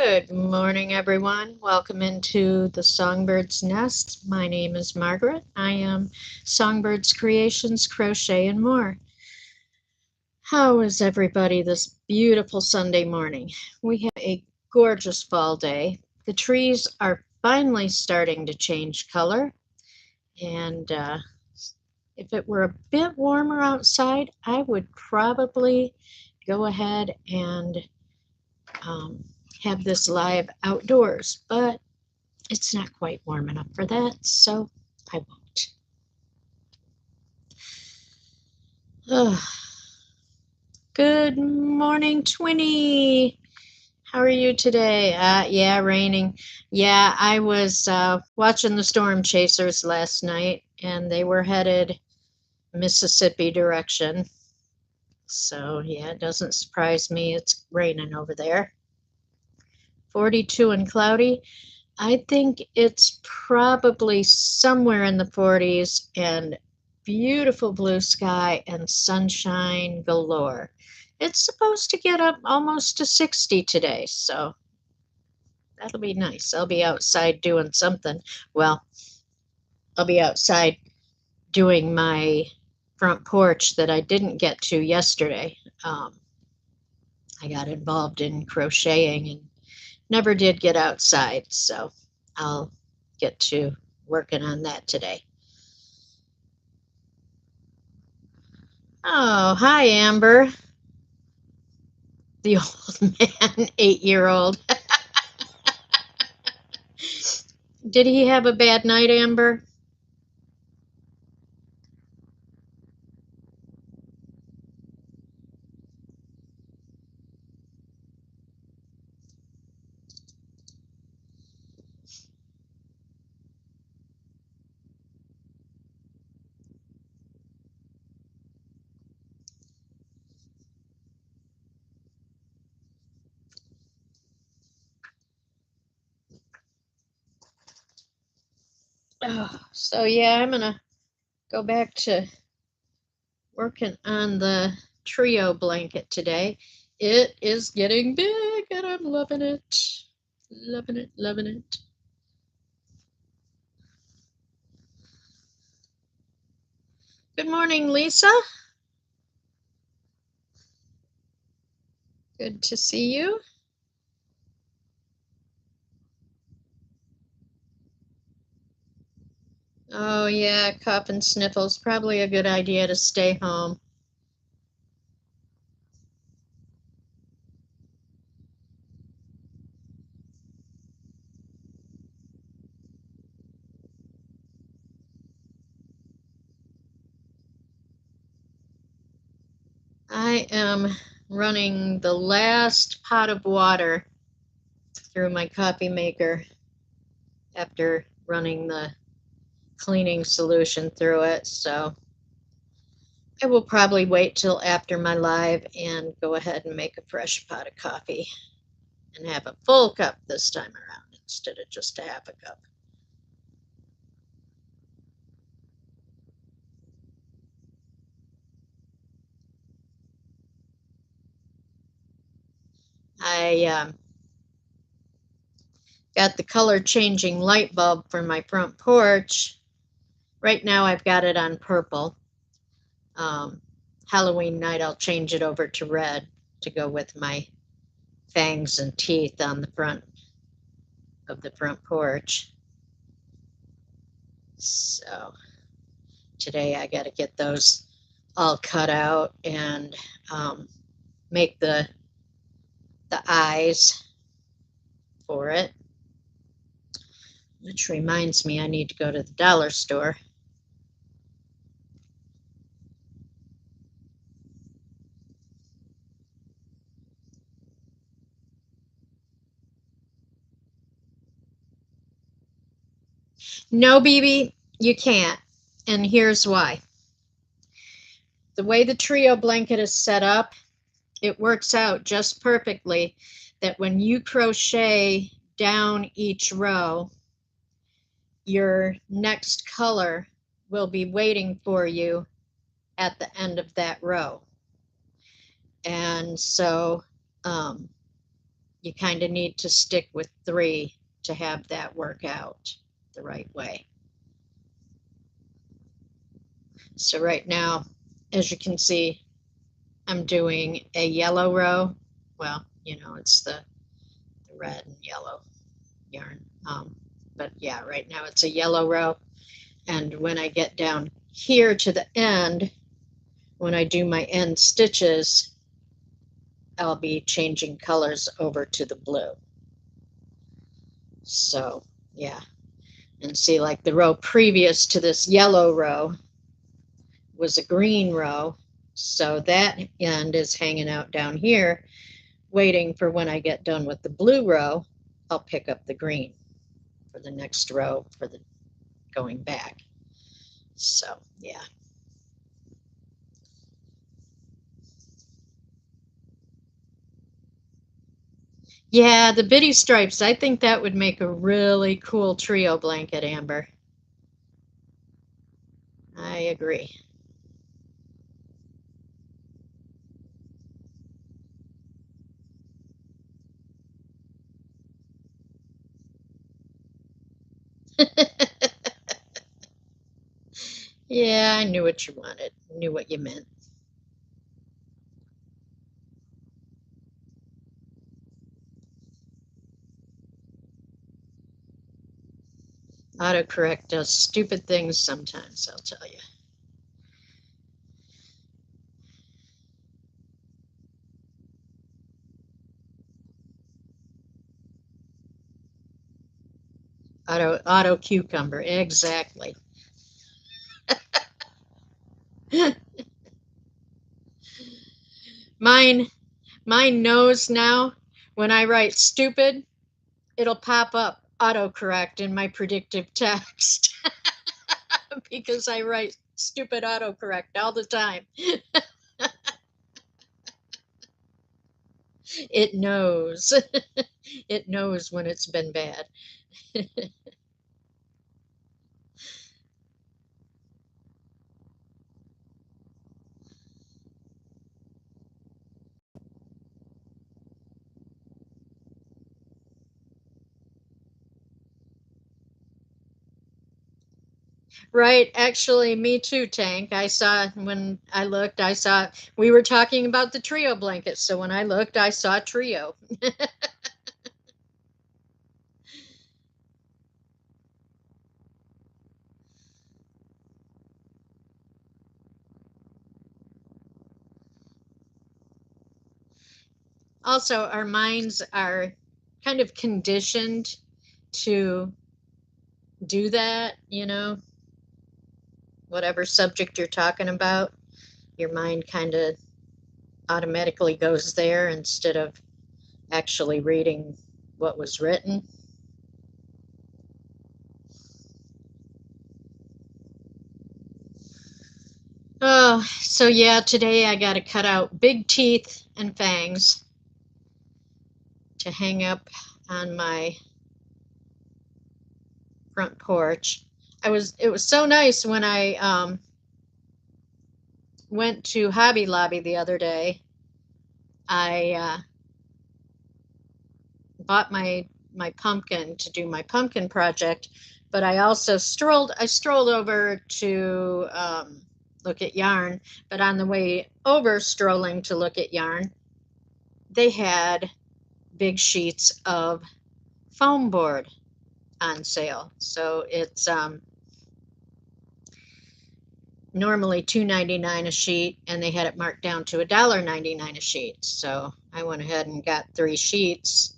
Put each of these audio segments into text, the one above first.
Good morning, everyone. Welcome into the Songbird's Nest. My name is Margaret. I am Songbirds Creations, Crochet, and more. How is everybody this beautiful Sunday morning? We have a gorgeous fall day. The trees are finally starting to change color, and if it were a bit warmer outside, I would probably go ahead and have this live outdoors, but it's not quite warm enough for that, so I won't. Good morning, Twinny. How are you today? Yeah, raining. Yeah, I was watching the storm chasers last night, and they were headed Mississippi direction. So, yeah, it doesn't surprise me. It's raining over there. 42 and cloudy. I think it's probably somewhere in the 40s and beautiful blue sky and sunshine galore. It's supposed to get up almost to 60 today, so that'll be nice. I'll be outside doing something. Well, I'll be outside doing my front porch that I didn't get to yesterday. I got involved in crocheting and never did get outside, so I'll get to working on that today. Oh, hi, Amber. The old man, 8-year-old. Did he have a bad night, Amber? Oh, so yeah, I'm gonna go back to working on the trio blanket today. It is getting big and I'm loving it. Loving it, loving it. Good morning, Lisa. Good to see you. Oh yeah, cough and sniffles. Probably a good idea to stay home. I am running the last pot of water through my coffee maker after running the cleaning solution through it, so I will probably wait till after my live and go ahead and make a fresh pot of coffee and have a full cup this time around instead of just a half a cup. I got the color changing light bulb for my front porch. Right now I've got it on purple. Halloween night I'll change it over to red to go with my fangs and teeth on the front of the front porch. So today I got to get those all cut out and make the eyes for it. Which reminds me, I need to go to the dollar store. No, BB, you can't. And here's why. The way the trio blanket is set up, it works out just perfectly that when you crochet down each row, your next color will be waiting for you at the end of that row. And so you kind of need to stick with 3 to have that work out the right way. So right now, as you can see, I'm doing a yellow row. Well, you know, it's the red and yellow yarn. But yeah, right now it's a yellow row. And when I get down here to the end, when I do my end stitches, I'll be changing colors over to the blue. So yeah, and see, like the row previous to this yellow row was a green row. So that end is hanging out down here, waiting for when I get done with the blue row, I'll pick up the green for the next row for the going back. So yeah. Yeah, the bitty stripes, I think that would make a really cool trio blanket, Amber. I agree. Yeah, I knew what you wanted, knew what you meant. Autocorrect does stupid things sometimes, I'll tell you. Auto cucumber, exactly. Mine mine knows now when I write stupid, it'll pop up autocorrect in my predictive text because I write stupid autocorrect all the time. It knows. It knows when it's been bad. Right, actually, me too, Tank. I saw when I looked, I saw we were talking about the trio blankets. So when I looked, I saw trio. Also, our minds are kind of conditioned to do that, you know, whatever subject you're talking about, your mind kind of automatically goes there instead of actually reading what was written. Oh, so yeah, today I got to cut out big teeth and fangs to hang up on my front porch. It was so nice when I went to Hobby Lobby the other day. I bought my pumpkin to do my pumpkin project, but I also strolled over to look at yarn. But on the way over, strolling to look at yarn, they had big sheets of foam board on sale. So it's normally $2.99 a sheet, and they had it marked down to $1.99 a sheet. So I went ahead and got 3 sheets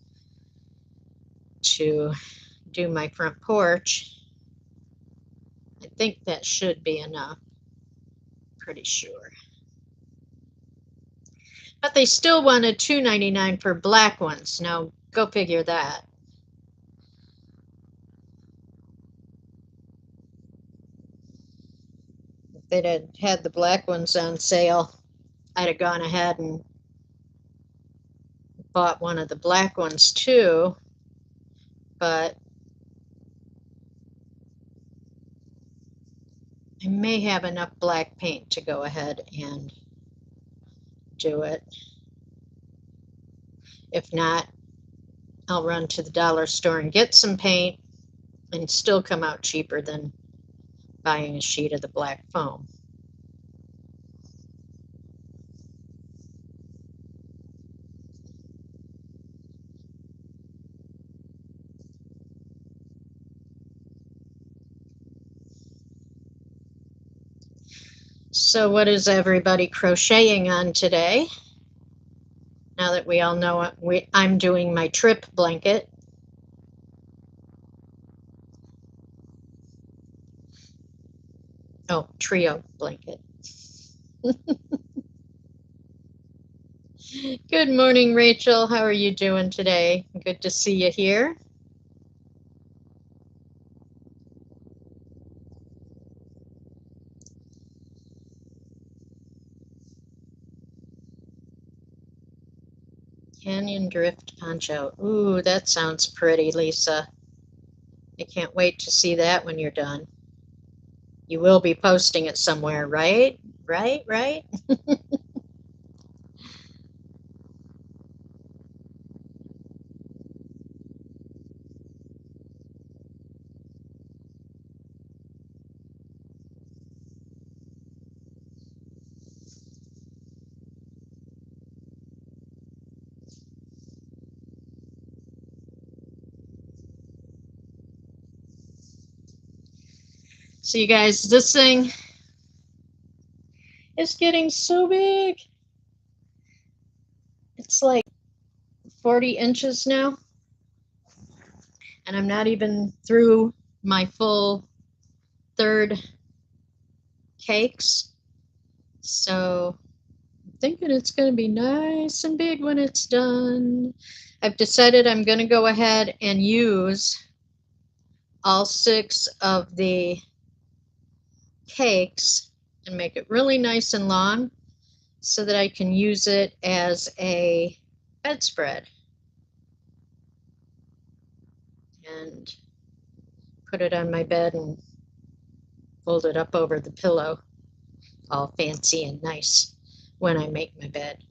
to do my front porch. I think that should be enough, pretty sure. But they still wanted $2.99 for black ones. Now, go figure that. If they'd had the black ones on sale, I'd have gone ahead and bought one of the black ones too. But I may have enough black paint to go ahead and do it. If not, I'll run to the dollar store and get some paint and still come out cheaper than buying a sheet of the black foam. So what is everybody crocheting on today? Now that we all know I'm doing my trip blanket. Oh, trio blanket. Good morning, Rachel. How are you doing today? Good to see you here. Canyon Drift Poncho. Ooh, that sounds pretty, Lisa. I can't wait to see that when you're done. You will be posting it somewhere, right? Right? So you guys, this thing is getting so big. It's like 40 inches now. And I'm not even through my full third cakes. So I'm thinking it's going to be nice and big when it's done. I've decided I'm going to go ahead and use all 6 of the cakes and make it really nice and long so that I can use it as a bedspread and put it on my bed and fold it up over the pillow, all fancy and nice when I make my bed.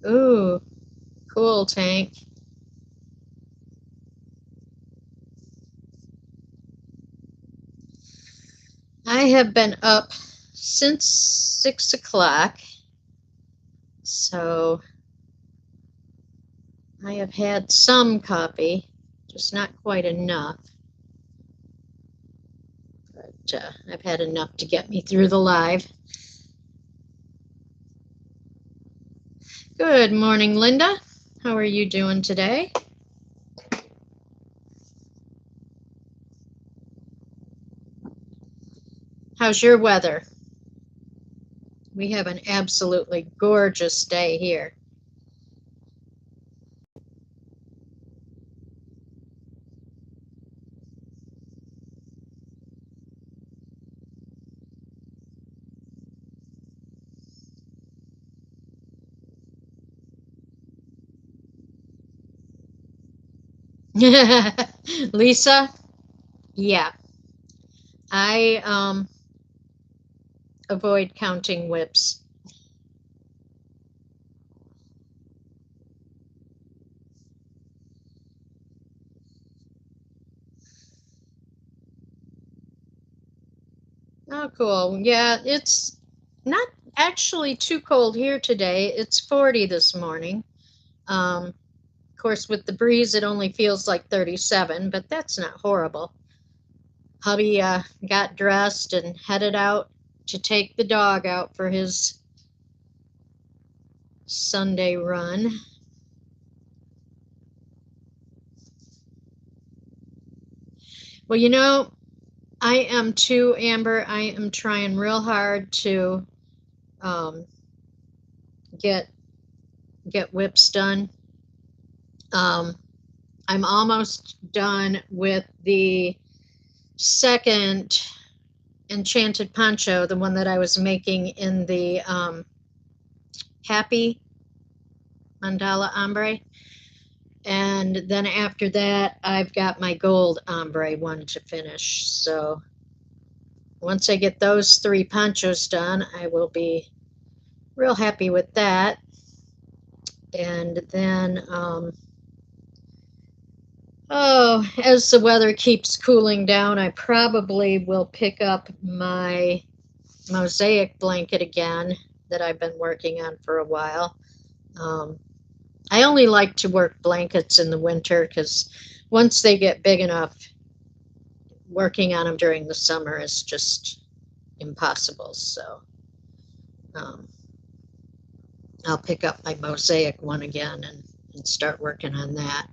Ooh, cool, Tank. I have been up since 6 o'clock, so I have had some coffee, just not quite enough. But I've had enough to get me through the live. Good morning, Linda. How are you doing today? How's your weather? We have an absolutely gorgeous day here. Lisa, yeah, I avoid counting whips. Oh, cool. Yeah, it's not actually too cold here today. It's 40 this morning. Of course, with the breeze, it only feels like 37, but that's not horrible. Hubby got dressed and headed out to take the dog out for his Sunday run. Well, you know, I am too, Amber. I am trying real hard to um, get whips done. I'm almost done with the second enchanted poncho, the one that I was making in the Happy Mandala Ombre. And then after that, I've got my gold ombre one to finish. So once I get those 3 ponchos done, I will be real happy with that. And then, oh, as the weather keeps cooling down, I probably will pick up my mosaic blanket again that I've been working on for a while. I only like to work blankets in the winter because once they get big enough, working on them during the summer is just impossible. So um, I'll pick up my mosaic one again and start working on that.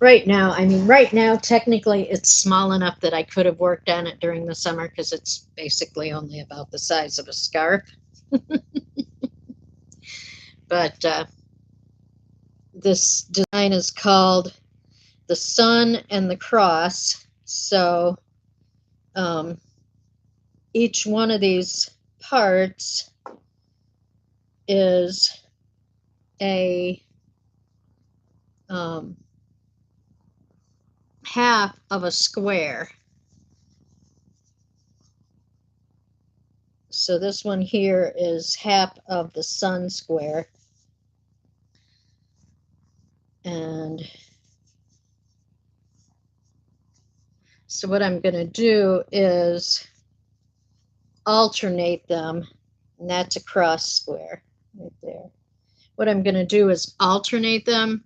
Right now, right now, technically, it's small enough that I could have worked on it during the summer because it's basically only about the size of a scarf. But this design is called the Sun and the Cross. So each one of these parts is a half of a square. So this one here is half of the sun square. And so what I'm going to do is alternate them, and that's a cross square right there. What I'm going to do is alternate them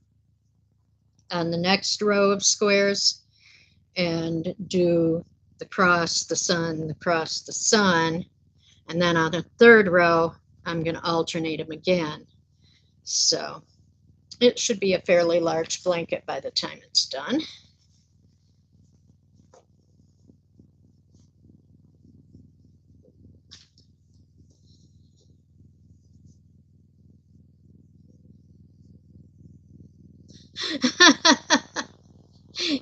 on the next row of squares and do the cross, the sun, the cross, the sun, and then on the third row I'm going to alternate them again. So it should be a fairly large blanket by the time it's done.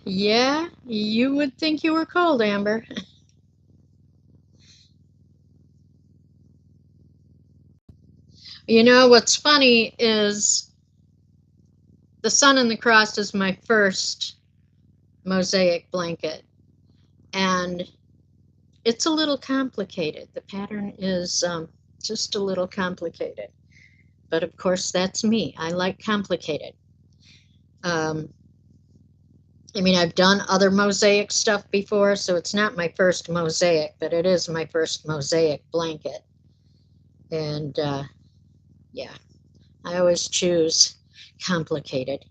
Yeah, you would think you were cold, Amber. You know, what's funny is the sun and the cross is my first mosaic blanket, and it's a little complicated. The pattern is just a little complicated. But of course, that's me. I like complicated. I've done other mosaic stuff before, so it's not my first mosaic, but it is my first mosaic blanket. And yeah, I always choose complicated.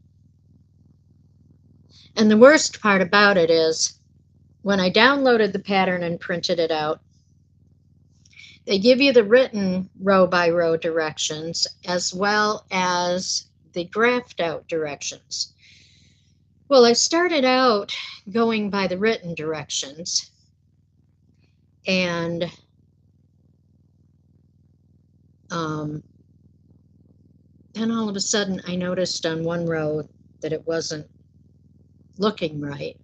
And the worst part about it is when I downloaded the pattern and printed it out, they give you the written row by row directions as well as the graphed out directions. Well, I started out going by the written directions, and then all of a sudden I noticed on one row that it wasn't looking right.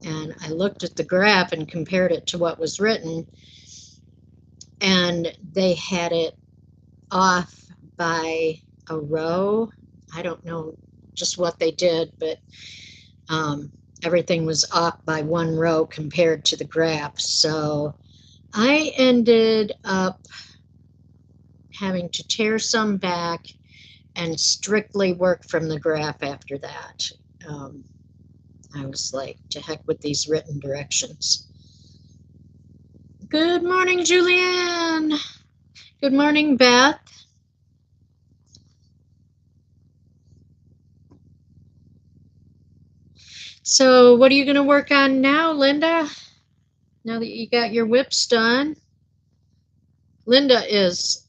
And I looked at the graph and compared it to what was written, and they had it off by a row. I don't know just what they did, but everything was off by one row compared to the graph. So I ended up having to tear some back and strictly work from the graph after that. I was like, to heck with these written directions. Good morning, Julianne. Good morning, Beth. So what are you going to work on now, Linda? Now that you got your whips done? Linda is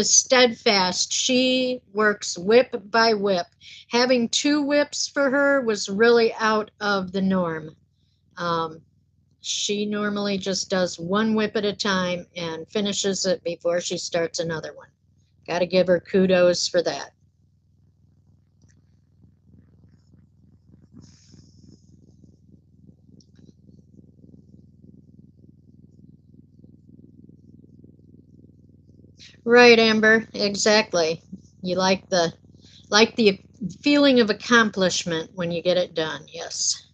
steadfast. She works whip by whip. Having 2 whips for her was really out of the norm. She normally just does 1 whip at a time and finishes it before she starts another one. Got to give her kudos for that. Right, Amber, exactly. You like the feeling of accomplishment when you get it done. Yes.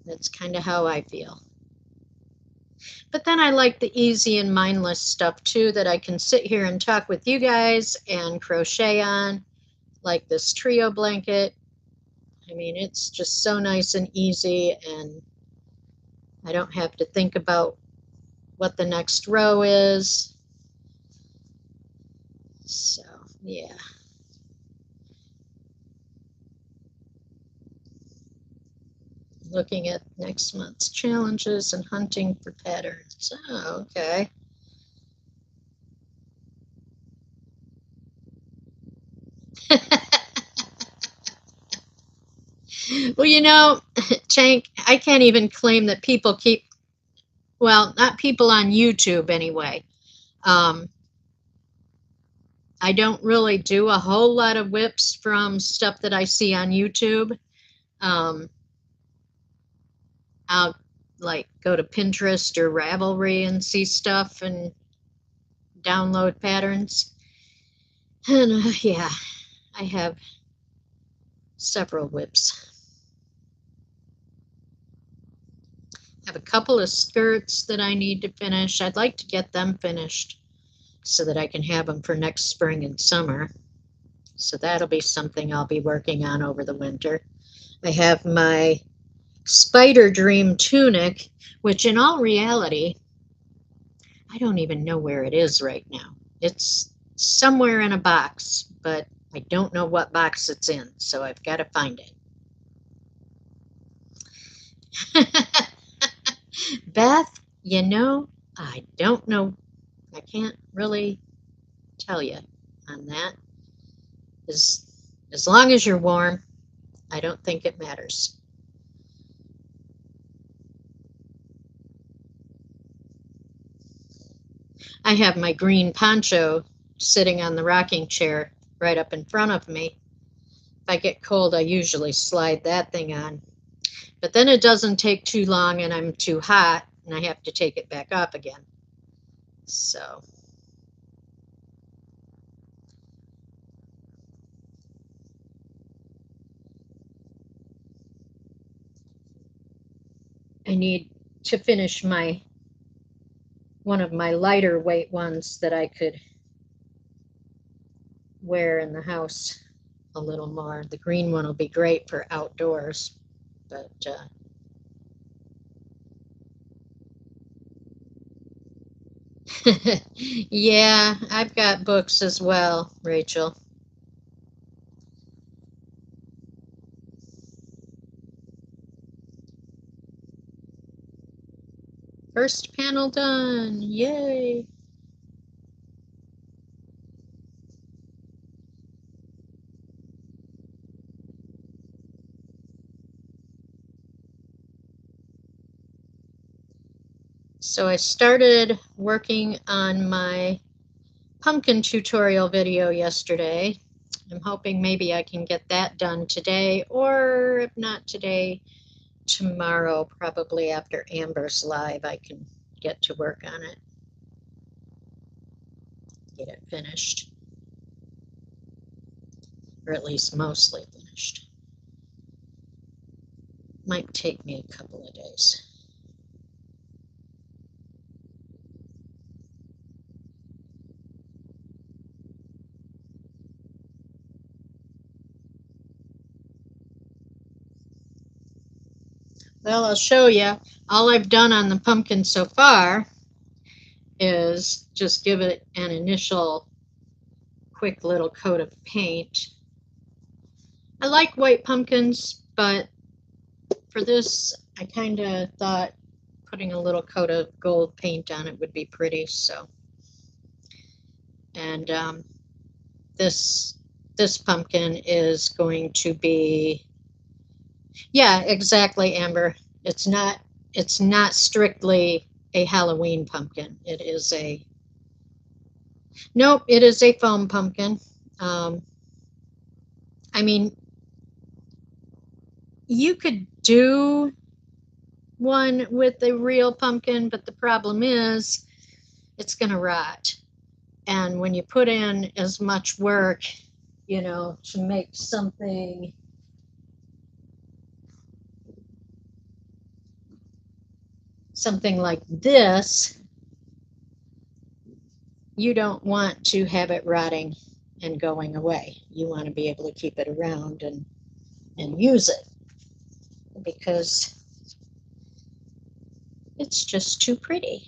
That's kind of how I feel. But then I like the easy and mindless stuff too, that I can sit here and talk with you guys and crochet on, like this trio blanket. I mean, it's just so nice and easy, and I don't have to think about what the next row is. So, yeah. Looking at next month's challenges and hunting for patterns. Oh, okay. Well, you know, Chank, I can't even claim that people keep, well, not people on YouTube anyway. Um, I don't really do a whole lot of whips from stuff that I see on YouTube. Um, I'll like go to Pinterest or Ravelry and see stuff and download patterns. And yeah, I have several whips. I have a couple of skirts that I need to finish. I'd like to get them finished so that I can have them for next spring and summer. So that'll be something I'll be working on over the winter. I have my Spider Dream tunic, which in all reality, I don't even know where it is right now. It's somewhere in a box, but I don't know what box it's in, so I've got to find it. Beth, you know, I don't know. I can't really tell you on that. As long as you're warm, I don't think it matters. I have my green poncho sitting on the rocking chair right up in front of me. If I get cold, I usually slide that thing on. But then it doesn't take too long and I'm too hot and I have to take it back up again. So I need to finish one of my lighter weight ones that I could wear in the house a little more. The green one will be great for outdoors, but yeah, I've got books as well, Rachel. First panel done. Yay. So I started working on my pumpkin tutorial video yesterday. I'm hoping maybe I can get that done today, or if not today, tomorrow, probably after Amber's live, I can get to work on it, get it finished, or at least mostly finished. Might take me a couple of days. Well, I'll show you. All I've done on the pumpkin so far is just give it an initial quick little coat of paint. I like white pumpkins, but for this, I kind of thought putting a little coat of gold paint on it would be pretty. So, and this pumpkin is going to be, yeah, exactly, Amber. It's not strictly a Halloween pumpkin. It is a, nope, it is a foam pumpkin. Um, I mean, you could do one with a real pumpkin, but the problem is it's going to rot. And when you put in as much work, you know, to make something like this, you don't want to have it rotting and going away. You want to be able to keep it around and use it, because it's just too pretty.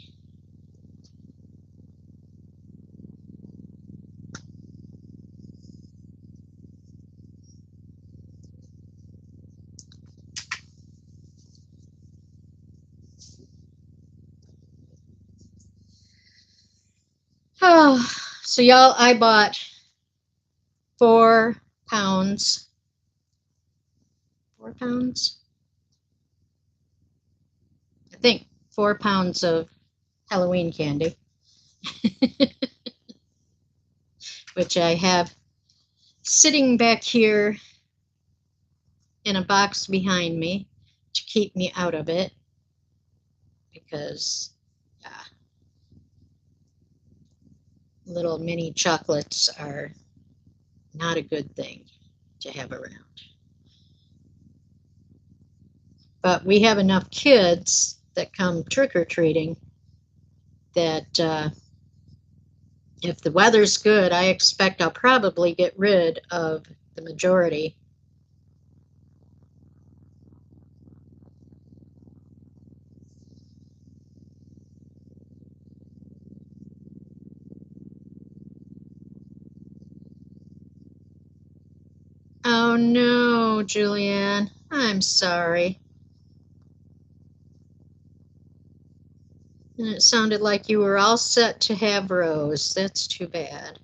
Oh, so y'all, I bought 4 pounds. 4 pounds? I think 4 pounds of Halloween candy, which I have sitting back here in a box behind me to keep me out of it, because little mini chocolates are not a good thing to have around. But we have enough kids that come trick-or-treating that if the weather's good, I expect I'll probably get rid of the majority. Oh no, Julianne, I'm sorry. And it sounded like you were all set to have Rose. That's too bad.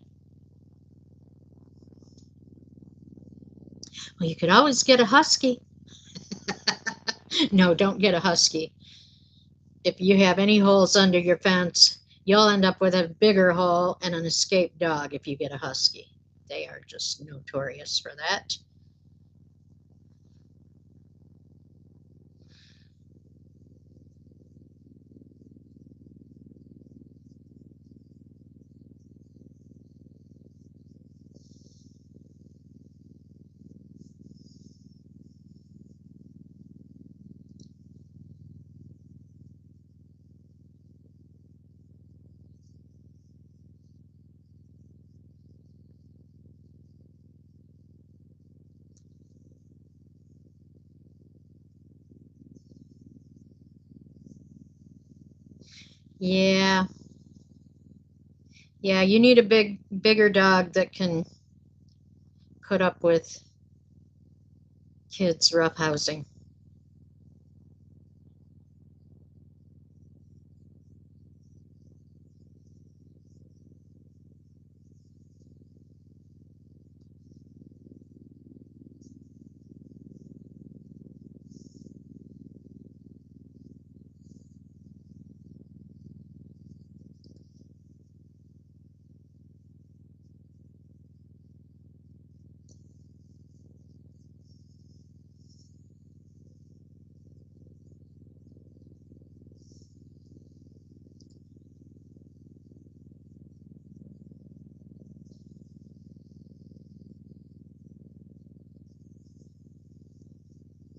Well, you could always get a husky. No, don't get a husky. If you have any holes under your fence, you'll end up with a bigger hole and an escaped dog if you get a husky. They are just notorious for that. Yeah. Yeah, you need a bigger dog that can put up with kids roughhousing.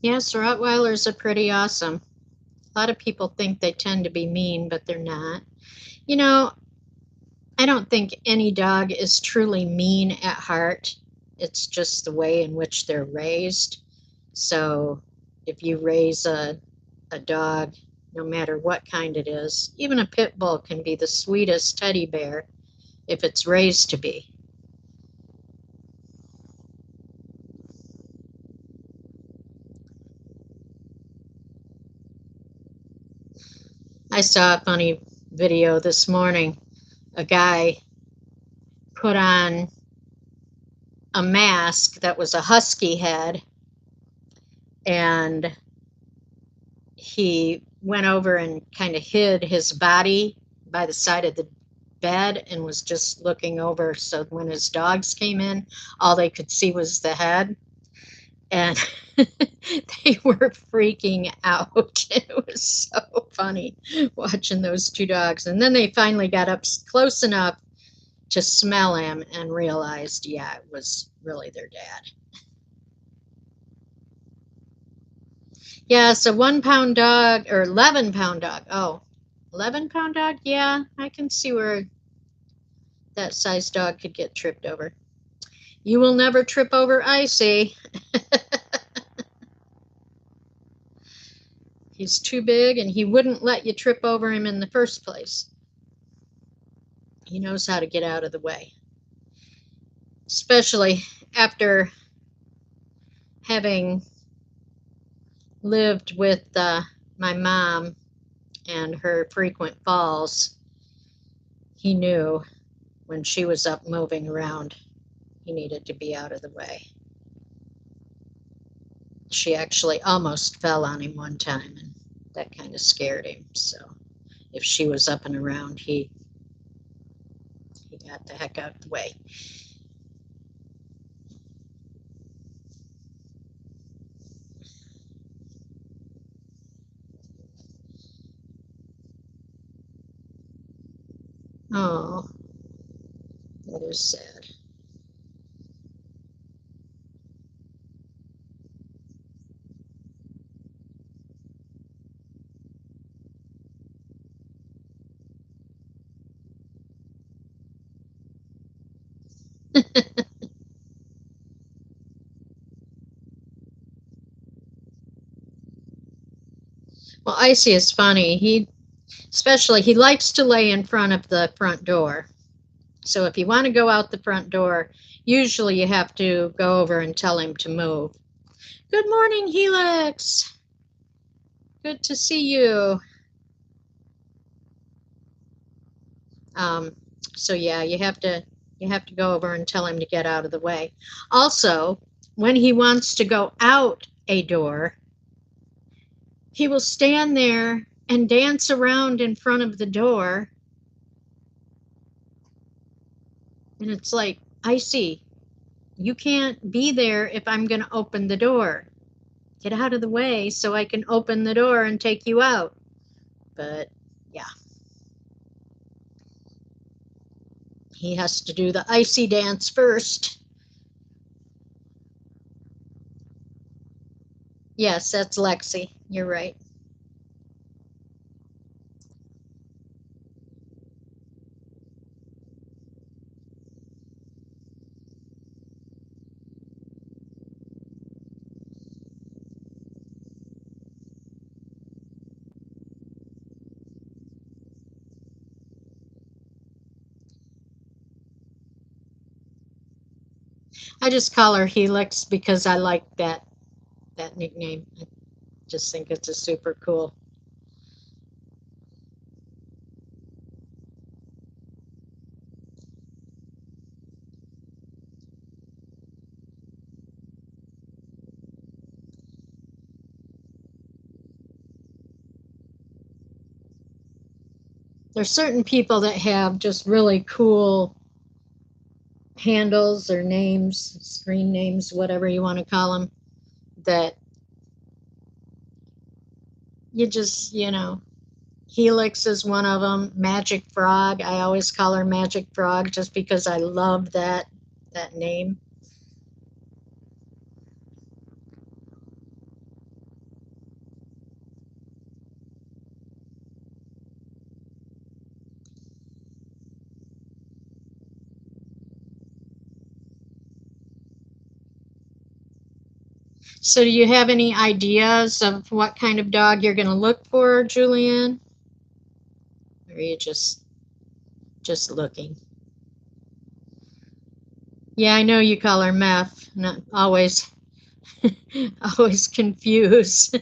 Yes, Rottweilers are pretty awesome. A lot of people think they tend to be mean, but they're not. You know, I don't think any dog is truly mean at heart. It's just the way in which they're raised. So if you raise a dog, no matter what kind it is, even a pit bull can be the sweetest teddy bear if it's raised to be. I saw a funny video this morning. A guy put on a mask that was a husky head, and he went over and kind of hid his body by the side of the bed and was just looking over, so when his dogs came in, all they could see was the head. And they were freaking out. It was so funny watching those two dogs. And then they finally got up close enough to smell him and realized, yeah, it was really their dad. Yeah, it's a 1 pound dog or 11 pound dog. Oh, 11 pound dog? Yeah, I can see where that size dog could get tripped over. You will never trip over Icy. He's too big and he wouldn't let you trip over him in the first place. He knows how to get out of the way, especially after having lived with my mom and her frequent falls. He knew when she was up moving around, he needed to be out of the way. She actually almost fell on him one time, and that kind of scared him. So if she was up and around, he got the heck out of the way. Oh, that is sad. Well, Icy is funny. He likes to lay in front of the front door. So if you want to go out the front door, usually you have to go over and tell him to move. Good morning, Helix. Good to see you. Um, so yeah, you have to go over and tell him to get out of the way. Also, when he wants to go out a door, he will stand there and dance around in front of the door. And it's like, Icy, you can't be there if I'm going to open the door. Get out of the way so I can open the door and take you out. But yeah, he has to do the Icy dance first. Yes, that's Lexi. You're right. I just call her Helix because I like that nickname. I just think it's a super cool. There's certain people that have just really cool handles or names, screen names, whatever you want to call them, that you just. Helix is one of them. Magic Frog. I always call her Magic Frog just because I love that name. So, do you have any ideas of what kind of dog you're going to look for, Julianne? Or are you just looking? Yeah, I know you call her Meth. Not always, always confused.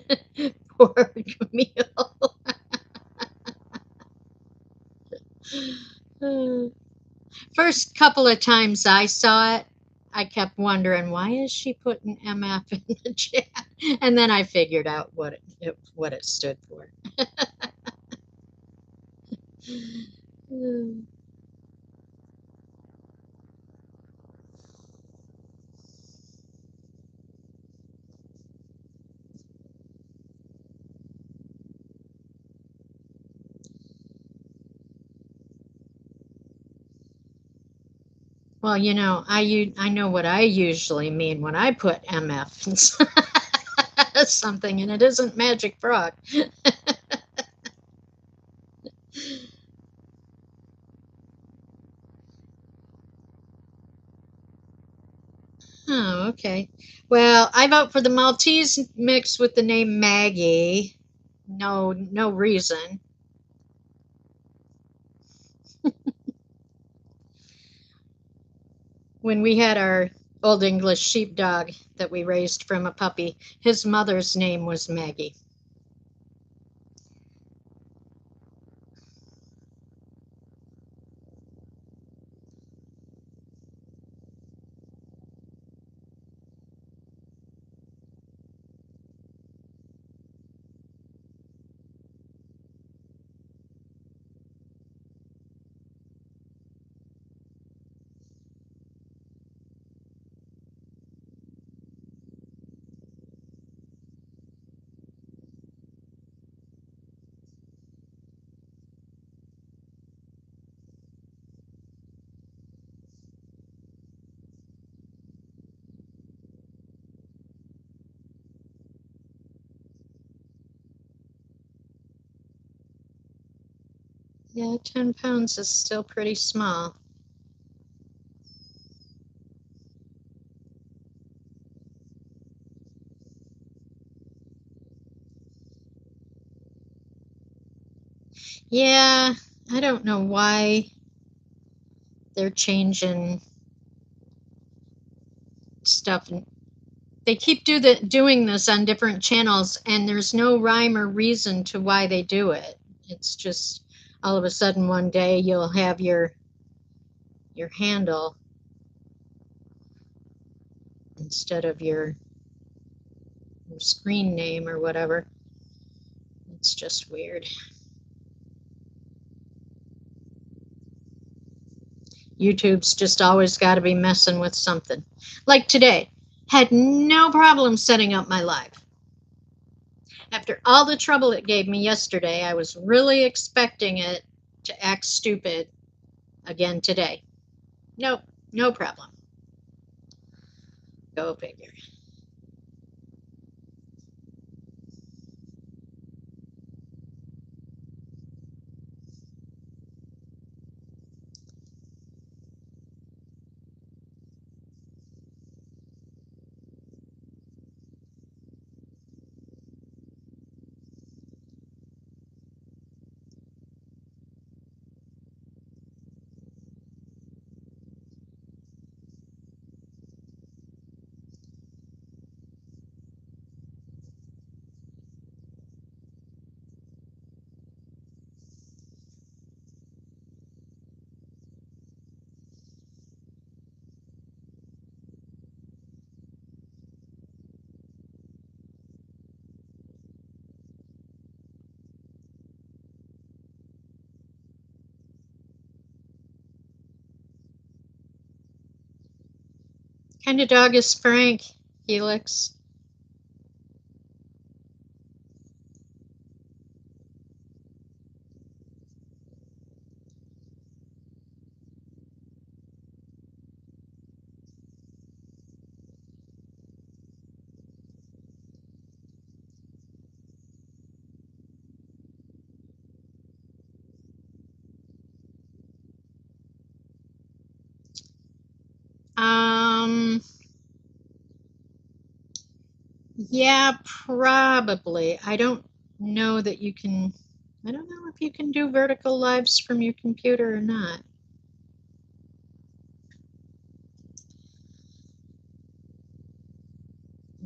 Poor Camille. First couple of times I saw it, I kept wondering why is she putting MF in the chat, and then I figured out what it stood for. Well, I know what I usually mean when I put MF in something, and it isn't Magic Frog. Oh, okay. Well, I vote for the Maltese mix with the name Maggie. No, no reason. When we had our Old English sheepdog that we raised from a puppy, his mother's name was Maggie. Yeah, 10 pounds is still pretty small. Yeah, I don't know why they're changing stuff. They keep doing this on different channels, and there's no rhyme or reason to why they do it. It's just all of a sudden one day you'll have your handle instead of your screen name or whatever. It's just weird. YouTube's just always got to be messing with something. Like today, had no problem setting up my live. After all the trouble it gave me yesterday, I was really expecting it to act stupid again today. Nope, no problem. Go figure. What kind of dog is Frank, Felix? Um, yeah, probably. I don't know that you can, I don't know if you can do vertical lives from your computer or not.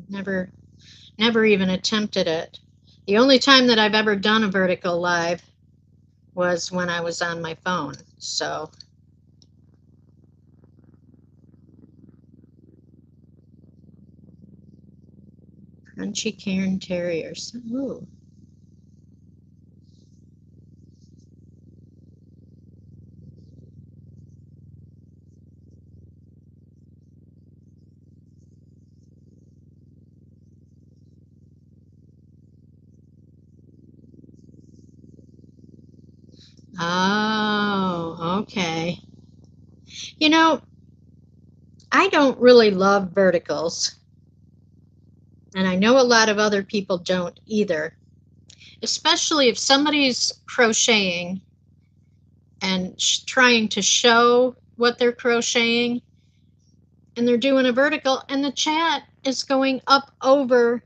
Never, never even attempted it. The only time that I've ever done a vertical live was when I was on my phone. So, Crunchy Cairn Terriers. Ooh. Oh, okay. You know, I don't really love verticals, and I know a lot of other people don't either, especially if somebody's crocheting and trying to show what they're crocheting and they're doing a vertical and the chat is going up over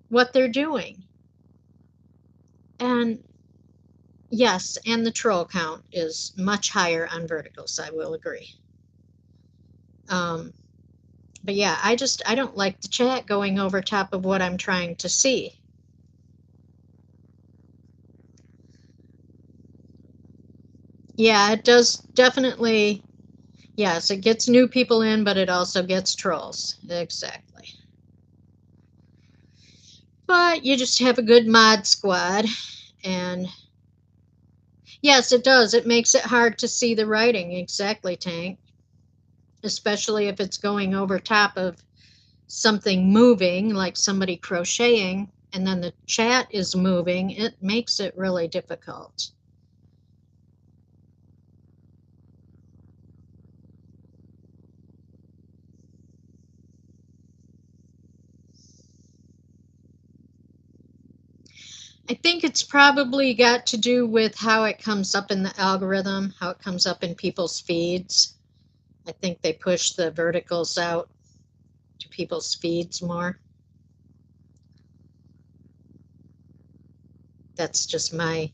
what they're doing. And yes, and the troll count is much higher on verticals, I will agree. But yeah, I don't like the chat going over top of what I'm trying to see. Yeah, it does definitely. Yes, it gets new people in, but it also gets trolls. Exactly. But you just have a good mod squad, and yes, it does. It makes it hard to see the writing. Exactly, Tank. Especially if it's going over top of something moving, like somebody crocheting, and then the chat is moving. It makes it really difficult. I think it's probably got to do with how it comes up in the algorithm, how it comes up in people's feeds. I think they push the verticals out to people's feeds more. That's just my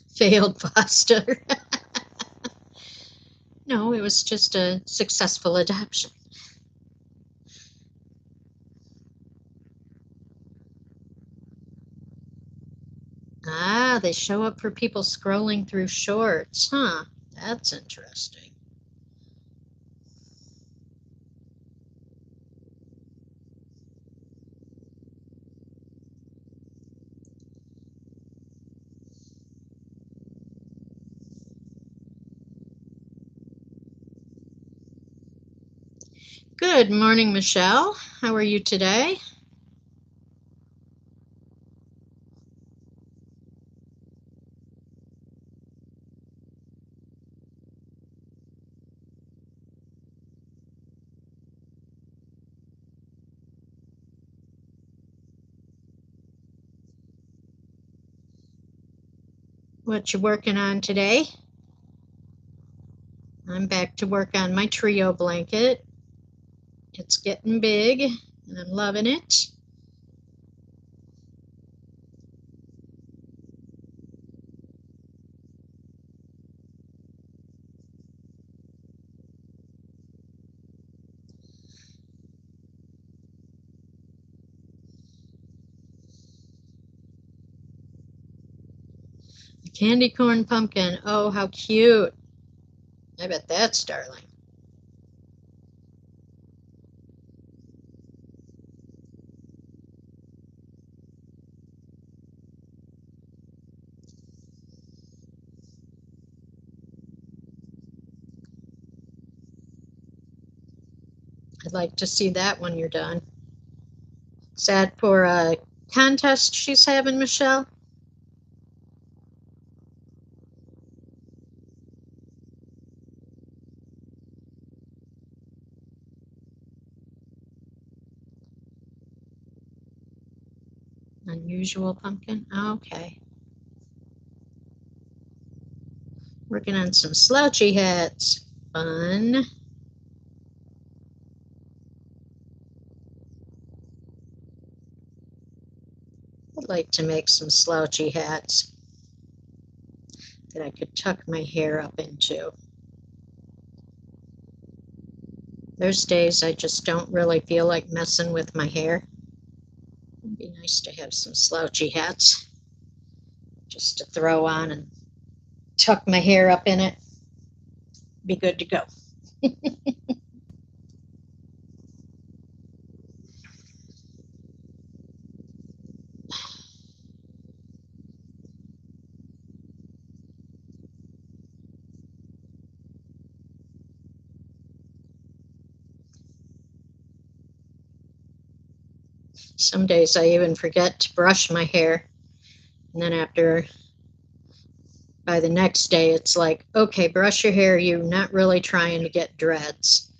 failed foster. No, it was just a successful adoption. Ah, they show up for people scrolling through shorts. Huh, that's interesting. Good morning, Michelle. How are you today? What you working on today? I'm back to work on my trio blanket. It's getting big, and I'm loving it. Candy corn pumpkin. Oh, how cute. I bet that's darling. I'd like to see that when you're done. Is that for a contest she's having, Michelle? Unusual pumpkin? Okay. Working on some slouchy hats. Fun. I'd like to make some slouchy hats that I could tuck my hair up into. There's days I just don't really feel like messing with my hair. It'd be nice to have some slouchy hats just to throw on and tuck my hair up in it. Be good to go. Some days I even forget to brush my hair. And then by the next day, it's like, okay, brush your hair. You're not really trying to get dreads.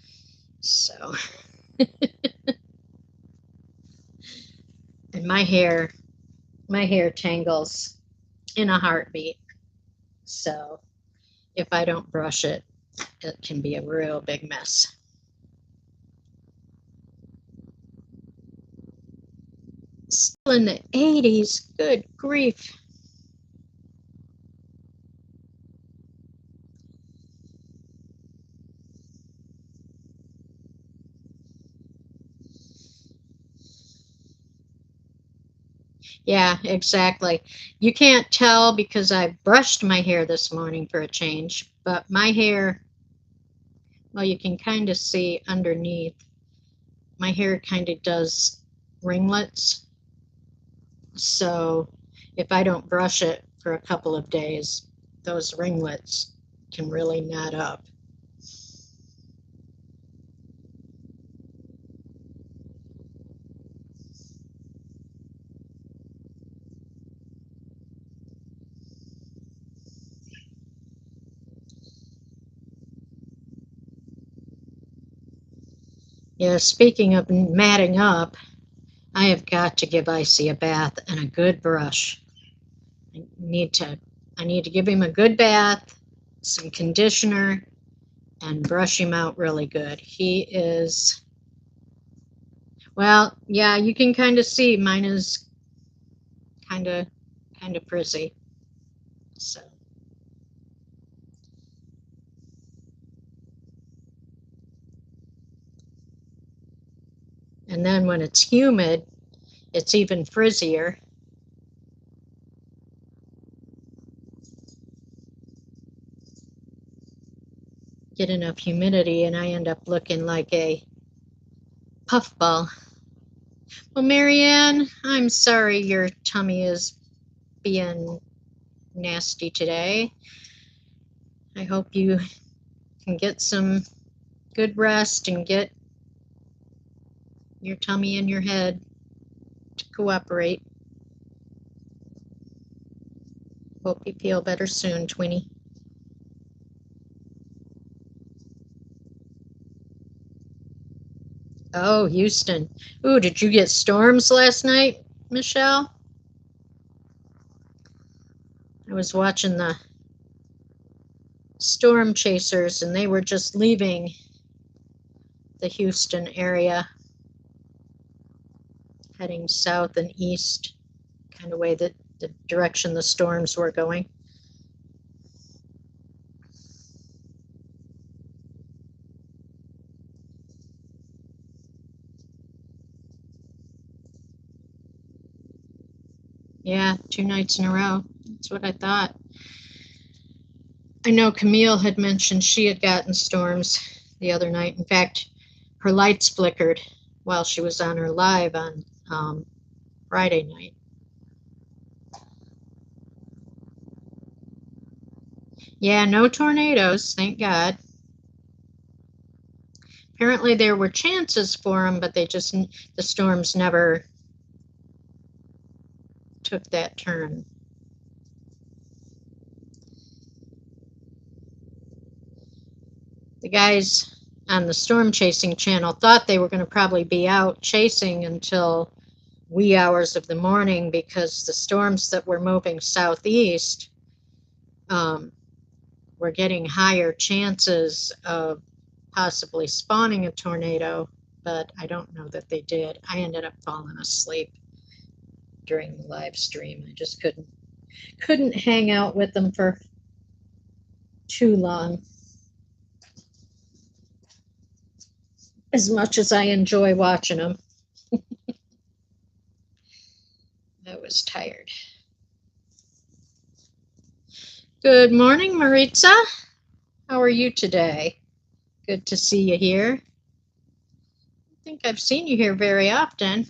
So, and my hair tangles in a heartbeat. So if I don't brush it, it can be a real big mess. Still in the 80s. Good grief. Yeah, exactly. You can't tell because I brushed my hair this morning for a change, but my hair, well, you can kind of see underneath. My hair kind of does ringlets. So if I don't brush it for a couple of days, those ringlets can really knot up. Yeah, speaking of matting up, I have got to give Icy a bath and a good brush. I need to I need to give him a good bath, some conditioner, and brush him out really good. He is, well, yeah, you can kind of see mine is kind of frizzy. So, and then when it's humid, it's even frizzier. Get enough humidity and I end up looking like a puffball. Well, Marianne, I'm sorry your tummy is being nasty today. I hope you can get some good rest and get your tummy and your head to cooperate. Hope you feel better soon, Twinnie. Oh, Houston. Ooh, did you get storms last night, Michelle? I was watching the storm chasers and they were just leaving the Houston area, heading south and east, kind of way that the direction the storms were going. Yeah, 2 nights in a row. That's what I thought. I know Camille had mentioned she had gotten storms the other night. In fact, her lights flickered while she was on her live on Friday night. Yeah, no tornadoes, thank God. Apparently there were chances for them, but the storms never took that turn. The guys on the storm chasing channel thought they were going to probably be out chasing until wee hours of the morning because the storms that were moving southeast were getting higher chances of possibly spawning a tornado, but I don't know that they did. I ended up falling asleep during the live stream. I just couldn't hang out with them for too long. As much as I enjoy watching them, I was tired. Good morning, Maritza. How are you today? Good to see you here. I think I've seen you here very often.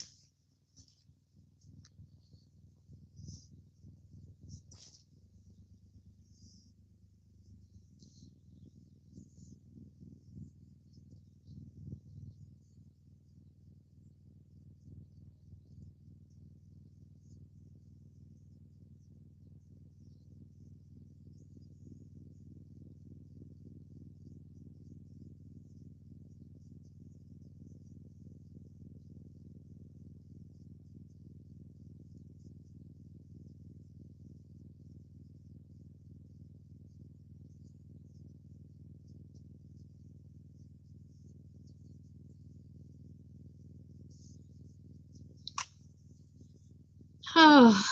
Oh,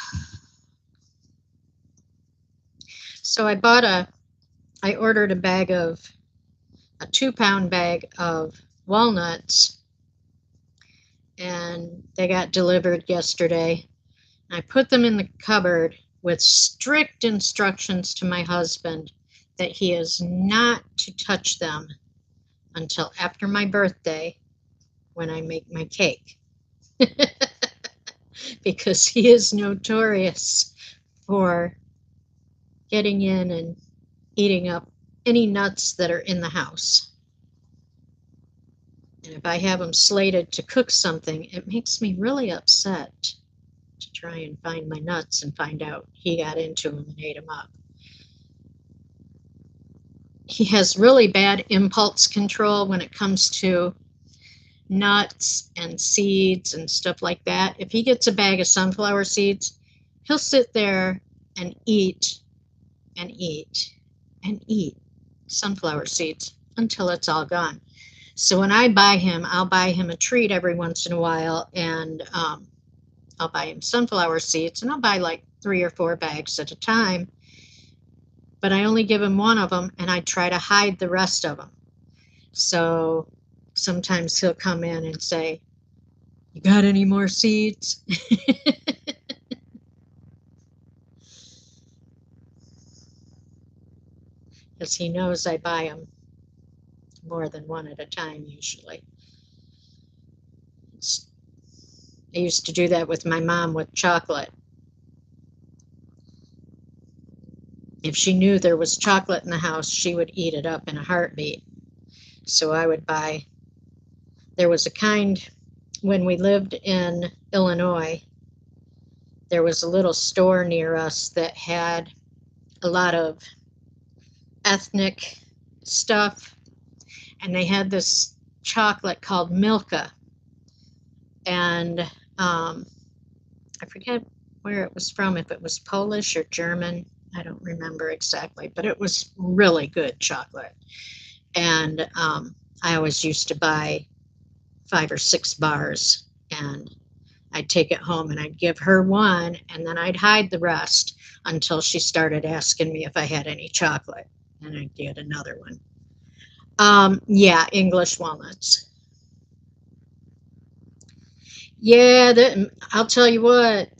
so I ordered a 2 pound bag of walnuts, and they got delivered yesterday. I put them in the cupboard with strict instructions to my husband that he is not to touch them until after my birthday when I make my cake. Because he is notorious for getting in and eating up any nuts that are in the house. And if I have him slated to cook something, it makes me really upset to try and find my nuts and find out he got into them and ate them up. He has really bad impulse control when it comes to nuts and seeds and stuff like that. If he gets a bag of sunflower seeds, he'll sit there and eat and eat and eat sunflower seeds until it's all gone. So when I buy him, I'll buy him a treat every once in a while, and I'll buy him sunflower seeds, and I'll buy like 3 or 4 bags at a time. But I only give him one of them, and I try to hide the rest of them. So sometimes he'll come in and say, "You got any more seeds?" Because he knows I buy him more than one at a time usually. I used to do that with my mom with chocolate. If she knew there was chocolate in the house, she would eat it up in a heartbeat. So I would buy, there was a kind, when we lived in Illinois, there was a little store near us that had a lot of ethnic stuff, and they had this chocolate called Milka, and I forget where it was from, if it was Polish or German. I don't remember exactly, but it was really good chocolate. And I always used to buy 5 or 6 bars, and I'd take it home and I'd give her one, and then I'd hide the rest until she started asking me if I had any chocolate, and I'd get another one. Yeah, English walnuts. Yeah, I'll tell you what,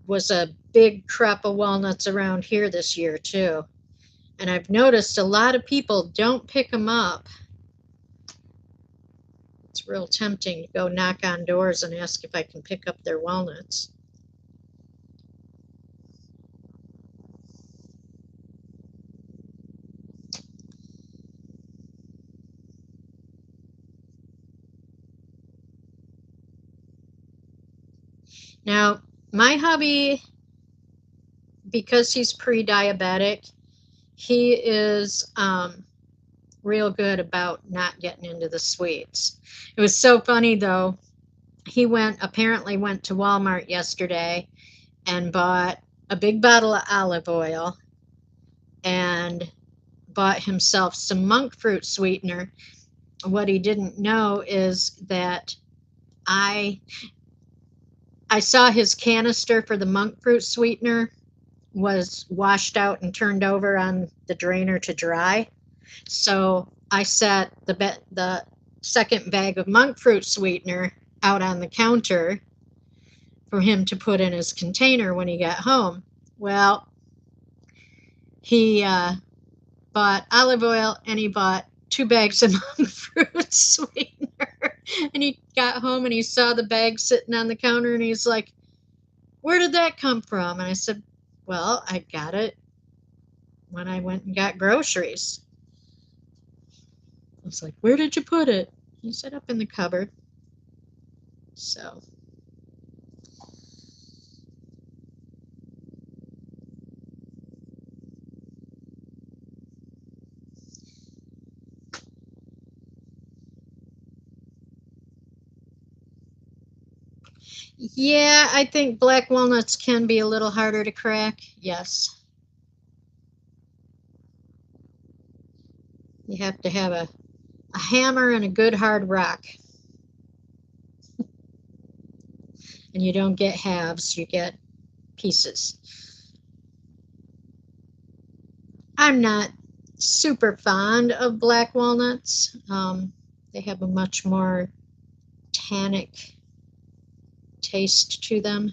was a big crop of walnuts around here this year too. And I've noticed a lot of people don't pick them up. It's real tempting to go knock on doors and ask if I can pick up their walnuts. Now, my hubby, because he's pre-diabetic, he is real good about not getting into the sweets. It was so funny though. He apparently went to Walmart yesterday and bought a big bottle of olive oil and bought himself some monk fruit sweetener. What he didn't know is that I I saw his canister for the monk fruit sweetener was washed out and turned over on the drainer to dry. So I set the second bag of monk fruit sweetener out on the counter for him to put in his container when he got home. Well, he bought olive oil and he bought 2 bags of monk fruit sweetener. And he got home and he saw the bag sitting on the counter and he's like, "Where did that come from?" And I said, "Well, I got it when I went and got groceries." I was like, "Where did you put it?" He said, "Up in the cupboard." So, yeah, I think black walnuts can be a little harder to crack. Yes. You have to have a hammer and a good hard rock. And you don't get halves, you get pieces. I'm not super fond of black walnuts. They have a much more tannic taste to them.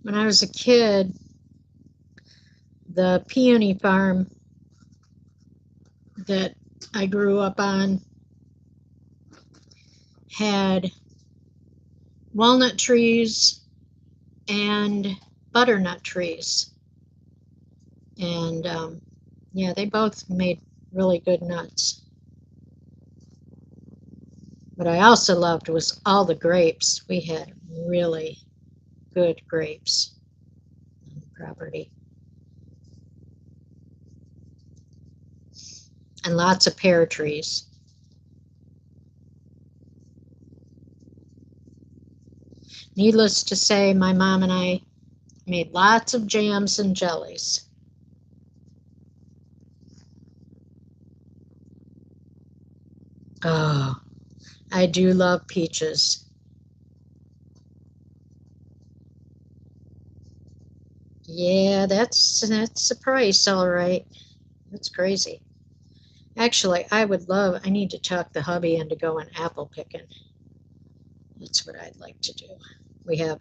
When I was a kid, the peony farm that I grew up on had walnut trees and butternut trees. And yeah, they both made really good nuts. What I also loved was all the grapes. We had really good grapes on the property. And lots of pear trees. Needless to say, my mom and I made lots of jams and jellies. Oh, I do love peaches. Yeah, that's a price, all right. That's crazy. Actually, I need to talk the hubby into going apple picking. That's what I'd like to do. We have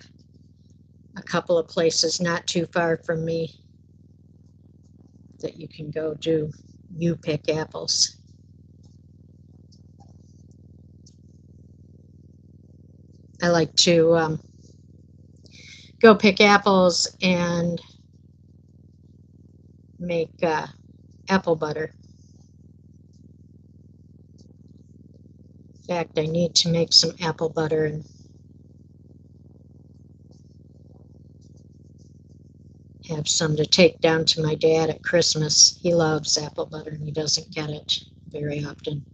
a couple of places not too far from me that you can go do. You pick apples. I like to go pick apples and make apple butter. In fact, I need to make some apple butter and have some to take down to my dad at Christmas. He loves apple butter and he doesn't get it very often.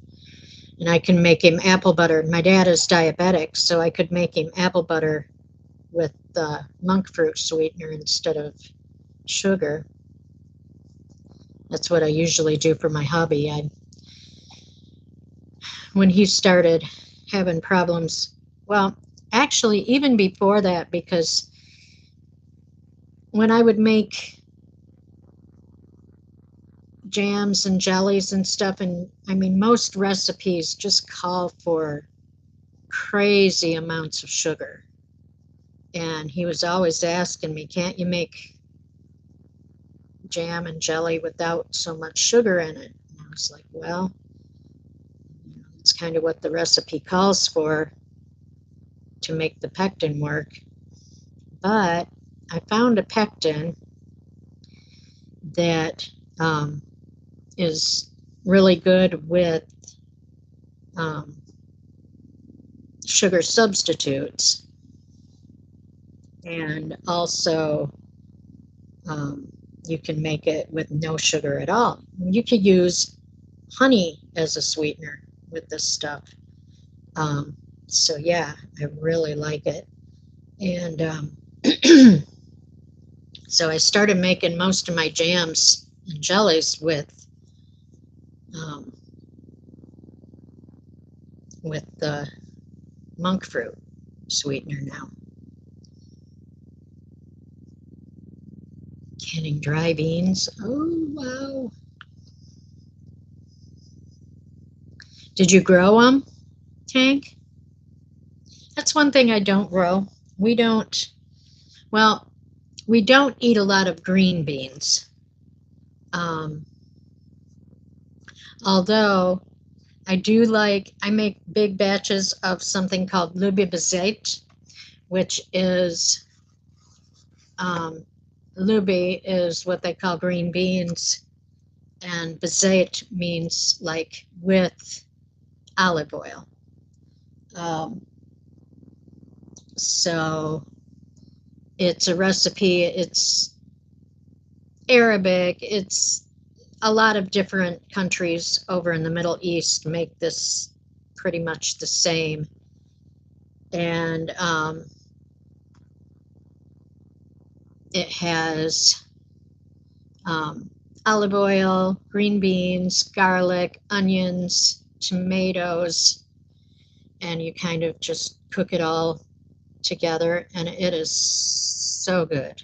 And I can make him apple butter. My dad is diabetic, so I could make him apple butter with monk fruit sweetener instead of sugar. That's what I usually do for my hubby. When he started having problems, well, actually, even before that, because when I would make jams and jellies and stuff, and I mean, most recipes just call for crazy amounts of sugar. And he was always asking me, can't you make jam and jelly without so much sugar in it? And I was like, well, it's kind of what the recipe calls for to make the pectin work. But I found a pectin that is really good with um, sugar substitutes, and also you can make it with no sugar at all. You could use honey as a sweetener with this stuff. So yeah, I really like it. And so I started making most of my jams and jellies um, with the monk fruit sweetener now. Canning dry beans. Oh, wow. Did you grow them, Tank? That's one thing I don't grow. We don't, well, we don't eat a lot of green beans. Um, Although I make big batches of something called lubie, which is, um, lubie is what they call green beans, and bezait means like with olive oil. Um, so It's a recipe. It's Arabic. It's a lot of different countries over in the Middle East make this pretty much the same. And it has um, olive oil, green beans, garlic, onions, tomatoes, and you kind of just cook it all together, and it is so good.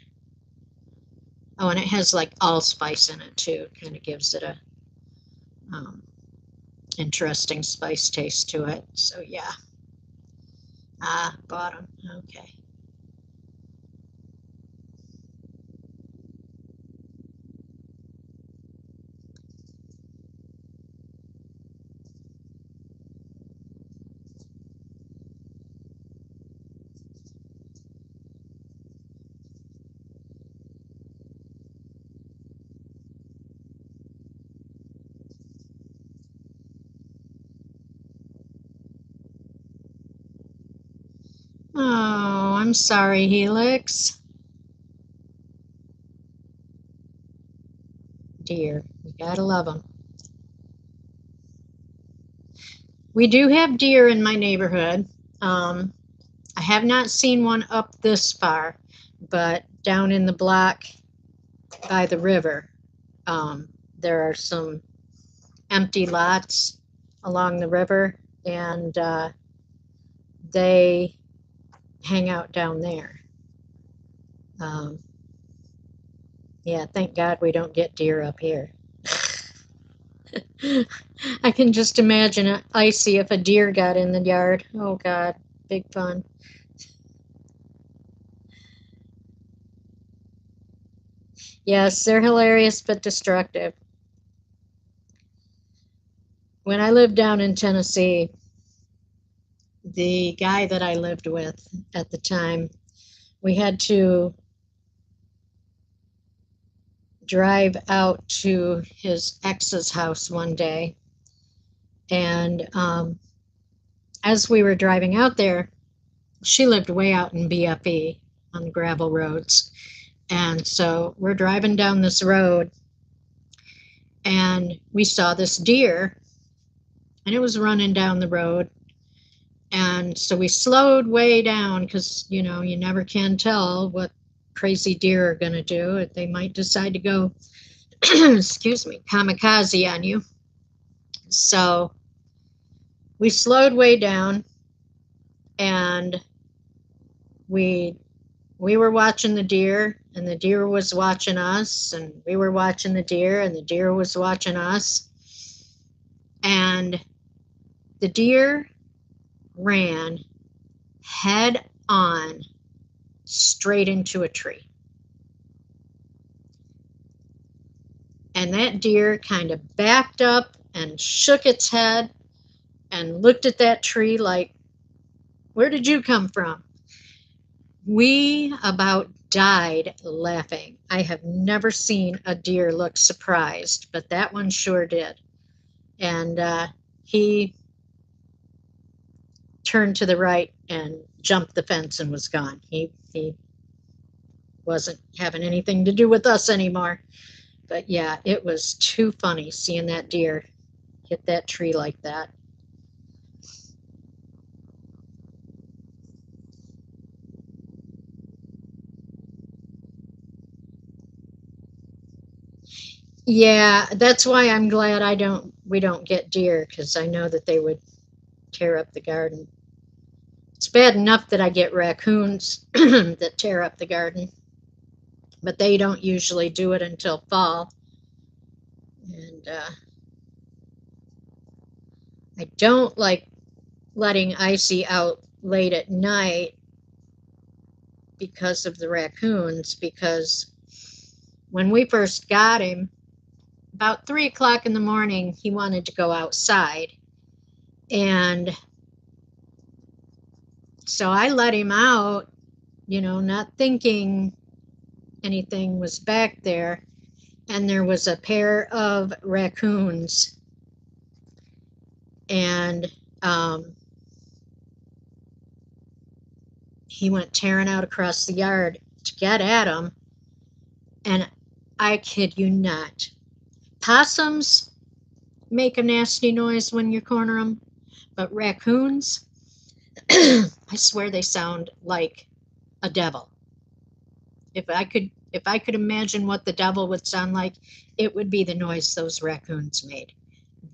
Oh, and it has like allspice in it too. Kind of gives it a um, interesting spice taste to it. So yeah. Ah, bottom. Okay. Oh, I'm sorry, Helix. Deer. You gotta love them. We do have deer in my neighborhood. Um, I have not seen one up this far, but down in the block by the river, um, there are some empty lots along the river, and they hang out down there. Um, yeah, thank God we don't get deer up here. I can just imagine it icy if a deer got in the yard. Oh God, big fun. Yes, they're hilarious but destructive. When I lived down in Tennessee, the guy that I lived with at the time, we had to drive out to his ex's house one day. And as we were driving out there, she lived way out in BFE on gravel roads. And so we're driving down this road and we saw this deer and it was running down the road. And so we slowed way down because, you know, you never can tell what crazy deer are going to do. They might decide to go, excuse me, kamikaze on you. So we slowed way down and we we were watching the deer and the deer was watching us and we were watching the deer and the deer was watching us, and the deer ran head on straight into a tree. And that deer kind of backed up and shook its head and looked at that tree like, where did you come from? We about died laughing. I have never seen a deer look surprised, but that one sure did. And he turned to the right and jumped the fence and was gone. He wasn't having anything to do with us anymore. But yeah, it was too funny seeing that deer hit that tree like that. Yeah, that's why I'm glad we don't get deer, because I know that they would tear up the garden. It's bad enough that I get raccoons that tear up the garden, but they don't usually do it until fall. And I don't like letting Icy out late at night because of the raccoons, because when we first got him, about 3 o'clock in the morning, he wanted to go outside. And so I let him out, you know, not thinking anything was back there. And there was a pair of raccoons. And he went tearing out across the yard to just get at them. And I kid you not, possums make a nasty noise when you corner them, but raccoons, I swear they sound like a devil. If I could imagine what the devil would sound like, it would be the noise those raccoons made.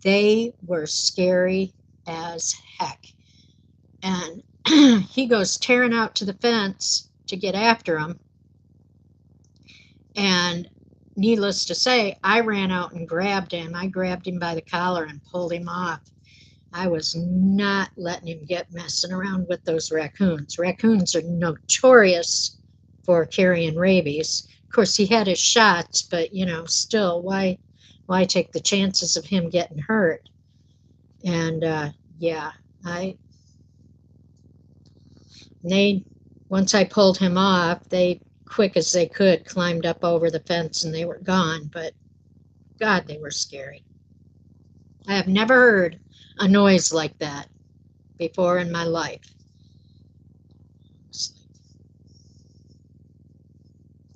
They were scary as heck. And he goes tearing out to the fence to get after him. And needless to say, I ran out and grabbed him. I grabbed him by the collar and pulled him off. I was not letting him get messing around with those raccoons. Raccoons are notorious for carrying rabies. Of course, he had his shots, but still, why take the chances of him getting hurt? And yeah, once I pulled him off, they quick as they could climbed up over the fence and they were gone. But God, they were scary. I have never heard a noise like that before in my life.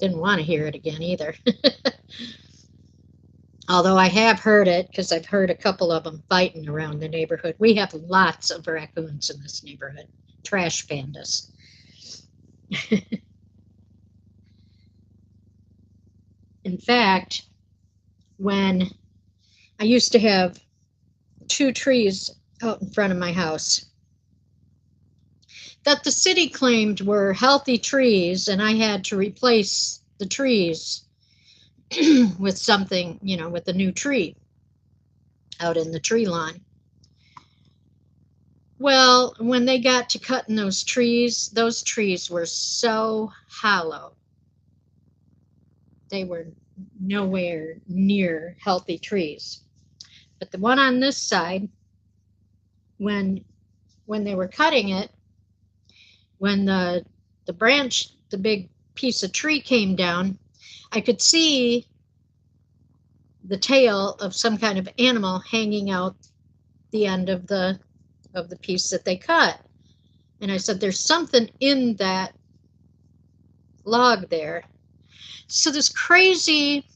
Didn't want to hear it again either. Although I have heard it because I've heard a couple of them fighting around the neighborhood. We have lots of raccoons in this neighborhood. Trash pandas. In fact, when I used to have 2 trees out in front of my house that the city claimed were healthy trees, and I had to replace the trees with something, with a new tree out in the tree lawn. Well, when they got to cutting those trees were so hollow. They were nowhere near healthy trees. But the one on this side, when they were cutting it, when the branch, the big piece of tree came down, I could see the tail of some kind of animal hanging out the end of the piece that they cut. And I said, there's something in that log there. So this crazy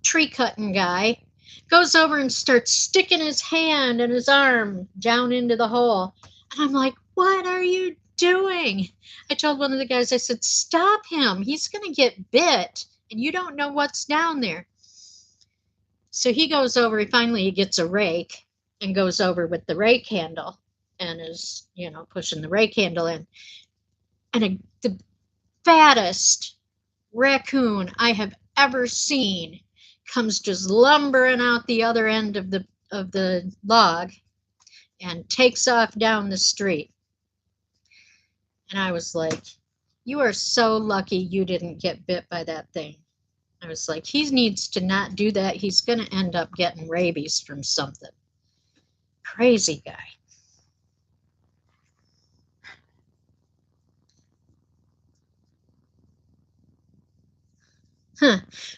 tree cutting guy goes over and starts sticking his hand and his arm down into the hole. And I'm like, what are you doing? I told one of the guys, I said, stop him. He's going to get bit and you don't know what's down there. So he goes over, he gets a rake and goes over with the rake handle and is, pushing the rake handle in. And the fattest raccoon I have ever seen comes just lumbering out the other end of the log and takes off down the street. And I was like, you are so lucky you didn't get bit by that thing. I was like, he needs to not do that. He's going to end up getting rabies from something. Crazy guy.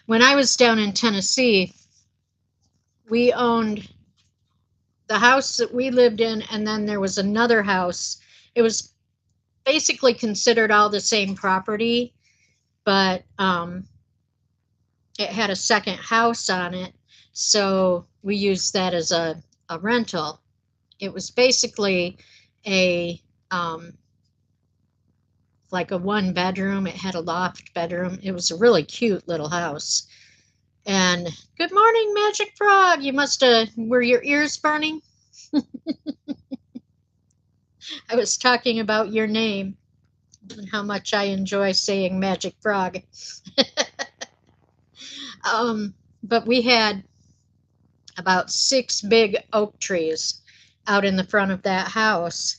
When I was down in Tennessee, we owned the house that we lived in, and then there was another house. It was basically considered all the same property, but it had a second house on it, so we used that as a rental. It was basically like a 1-bedroom. It had a loft bedroom. It was a really cute little house. And good morning, Magic Frog. You were your ears burning? I was talking about your name and how much I enjoy saying Magic Frog. But we had about 6 big oak trees out in the front of that house.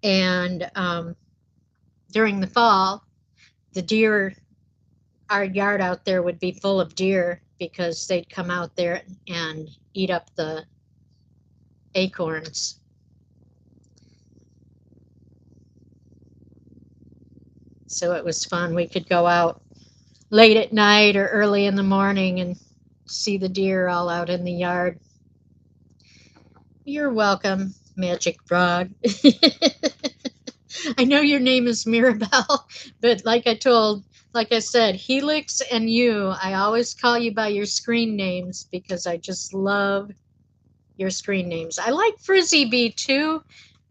And during the fall, our yard out there would be full of deer because they'd come out there and eat up the acorns. So it was fun. We could go out late at night or early in the morning and see the deer all out in the yard. You're welcome, Magic Frog. I know your name is Mirabelle, but like I told Like I said, Helix and you, I always call you by your screen names because I just love your screen names. I like Frizzy Bee too,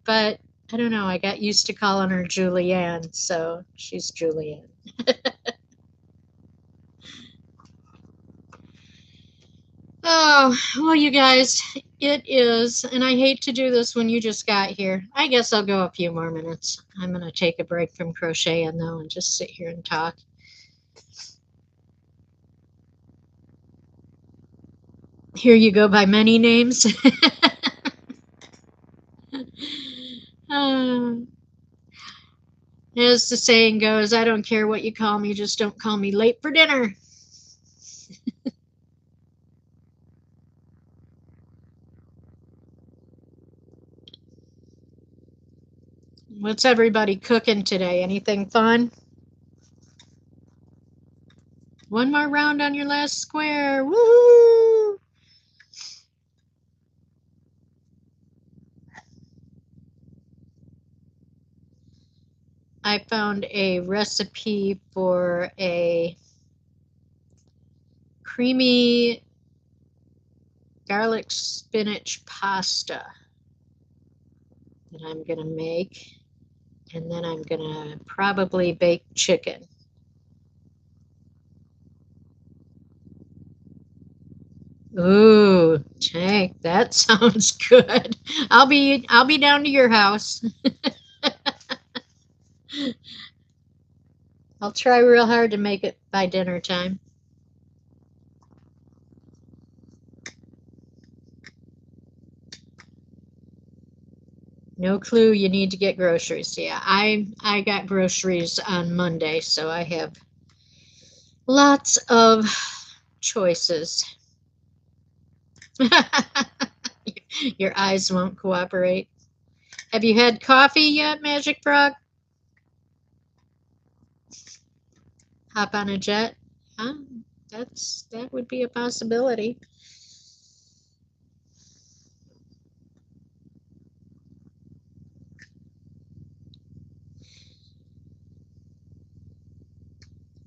but I don't know. I got used to calling her Julianne, so she's Julianne. Oh, well, you guys, it is, and I hate to do this when you just got here. I guess I'll go a few more minutes. I'm going to take a break from crocheting, though, and just sit here and talk. Here you go by many names. uh, as the saying goes, I don't care what you call me, just don't call me late for dinner. What's everybody cooking today? Anything fun? One more round on your last square. Woo! I found a recipe for a creamy garlic spinach pasta that I'm going to make. And then I'm going to probably bake chicken. Ooh, Tank, that sounds good. I'll be down to your house. I'll try real hard to make it by dinner time. No clue, you need to get groceries. Yeah, I got groceries on Monday, so I have lots of choices. Your eyes won't cooperate. Have you had coffee yet, Magic Frog? Hop on a jet? Huh? That would be a possibility.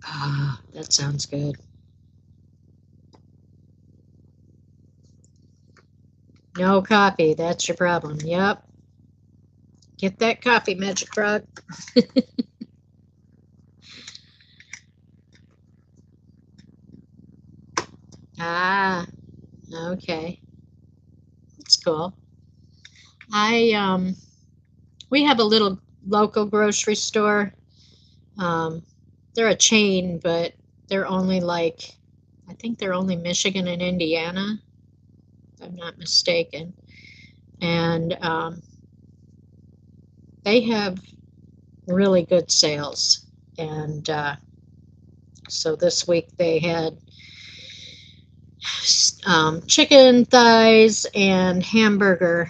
Ah, that sounds good. No coffee, that's your problem. Yep. Get that coffee, Magic Frog. Ah, okay. That's cool. I we have a little local grocery store. Um, they're a chain, but they're only like, I think they're only Michigan and Indiana, if I'm not mistaken. And they have really good sales. And so this week they had chicken thighs and hamburger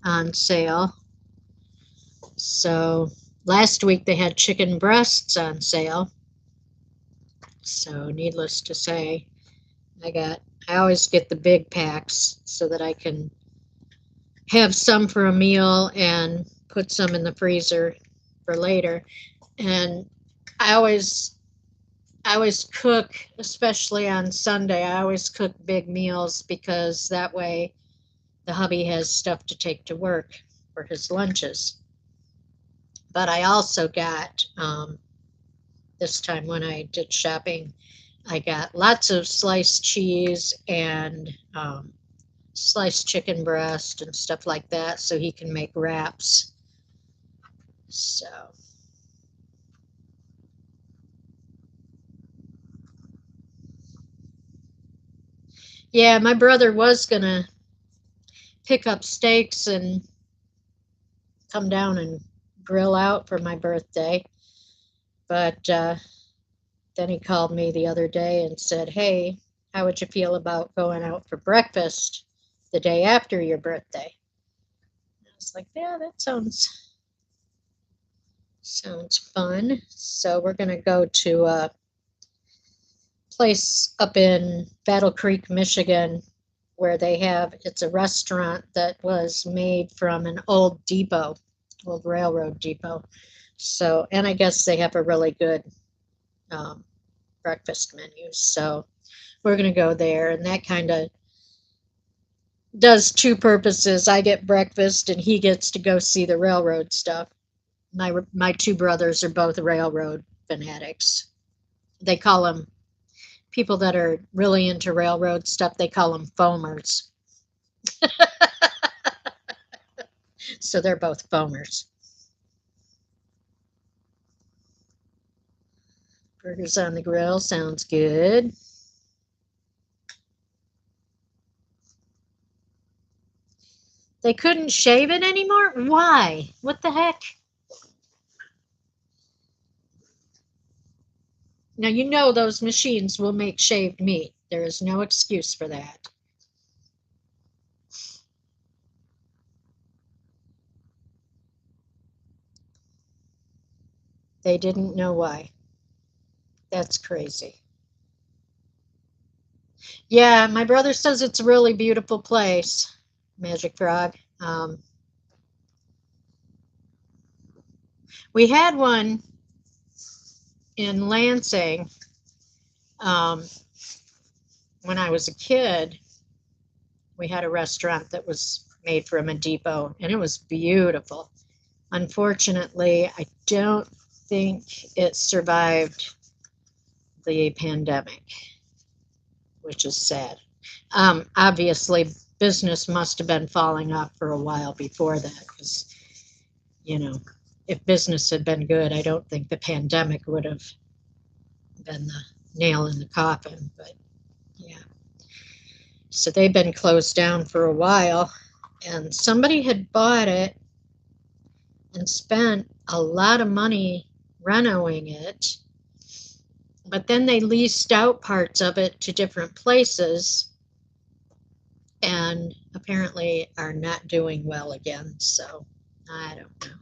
on sale. So last week they had chicken breasts on sale. So needless to say, I always get the big packs so that I can have some for a meal and put some in the freezer for later. And I always I always cook, especially on Sunday. I always cook big meals because that way the hubby has stuff to take to work for his lunches. But I also got, this time when I did shopping, I got lots of sliced cheese and sliced chicken breast and stuff like that so he can make wraps. So, yeah, my brother was going to pick up steaks and come down and grill out for my birthday. But then he called me the other day and said, "Hey, how would you feel about going out for breakfast the day after your birthday?" I was like, "Yeah, that sounds fun." So we're gonna go to a place up in Battle Creek, Michigan, where it's a restaurant that was made from an old railroad depot. So, and I guess they have a really good breakfast menus. So we're going to go there, and that kind of does two purposes. I get breakfast, and he gets to go see the railroad stuff. My two brothers are both railroad fanatics. They call them people that are really into railroad stuff. They call them foamers. So they're both foamers. Burgers on the grill sounds good. They couldn't shave it anymore? Why? What the heck? Now, you know those machines will make shaved meat. There is no excuse for that. They didn't know why. That's crazy. Yeah, my brother says it's a really beautiful place, Magic Frog. We had one in Lansing when I was a kid. We had a restaurant that was made from a depot, and it was beautiful. Unfortunately, I don't think it survived the pandemic, which is sad. Obviously, business must have been falling off for a while before that, because, you know, if business had been good, I don't think the pandemic would have been the nail in the coffin. But yeah, so they've been closed down for a while, and somebody had bought it and spent a lot of money renovating it, but then they leased out parts of it to different places and apparently are not doing well again. So I don't know.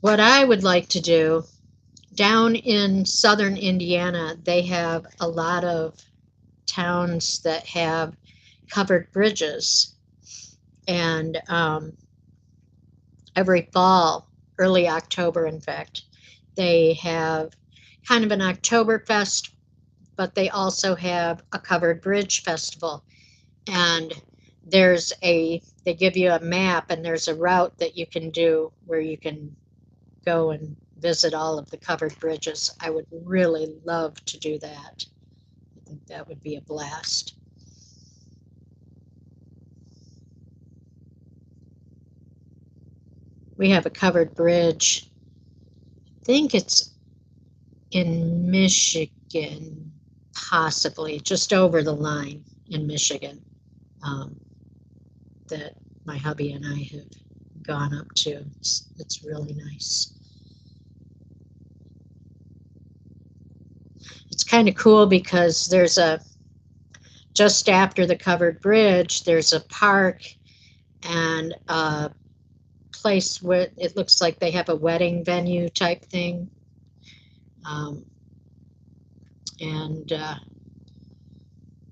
What I would like to do, down in southern Indiana, they have a lot of towns that have covered bridges. And every fall, early October, in fact, they have kind of an Oktoberfest, but they also have a covered bridge festival. And they give you a map, and there's a route that you can do where you can go and visit all of the covered bridges. I would really love to do that. I think that would be a blast. We have a covered bridge. I think it's in Michigan, possibly just over the line in Michigan, that my hubby and I have gone up to. It's really nice. It's kind of cool because just after the covered bridge, there's a park and a place where it looks like they have a wedding venue type thing. And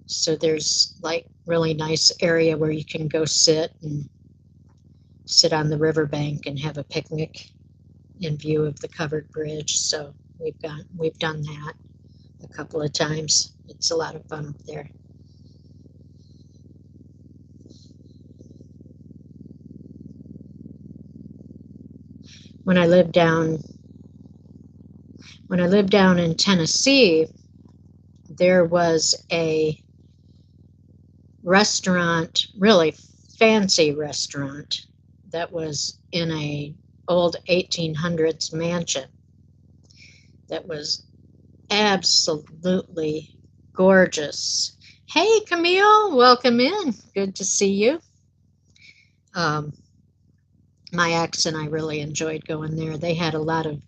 so there's like really nice area where you can go sit on the riverbank and have a picnic in view of the covered bridge. So we've done that a couple of times. It's a lot of fun up there. When I lived down in Tennessee, there was a restaurant, really fancy restaurant, that was in a old 1800s mansion that was absolutely gorgeous. Hey, Camille, welcome in. Good to see you. My ex and I really enjoyed going there. They had a lot of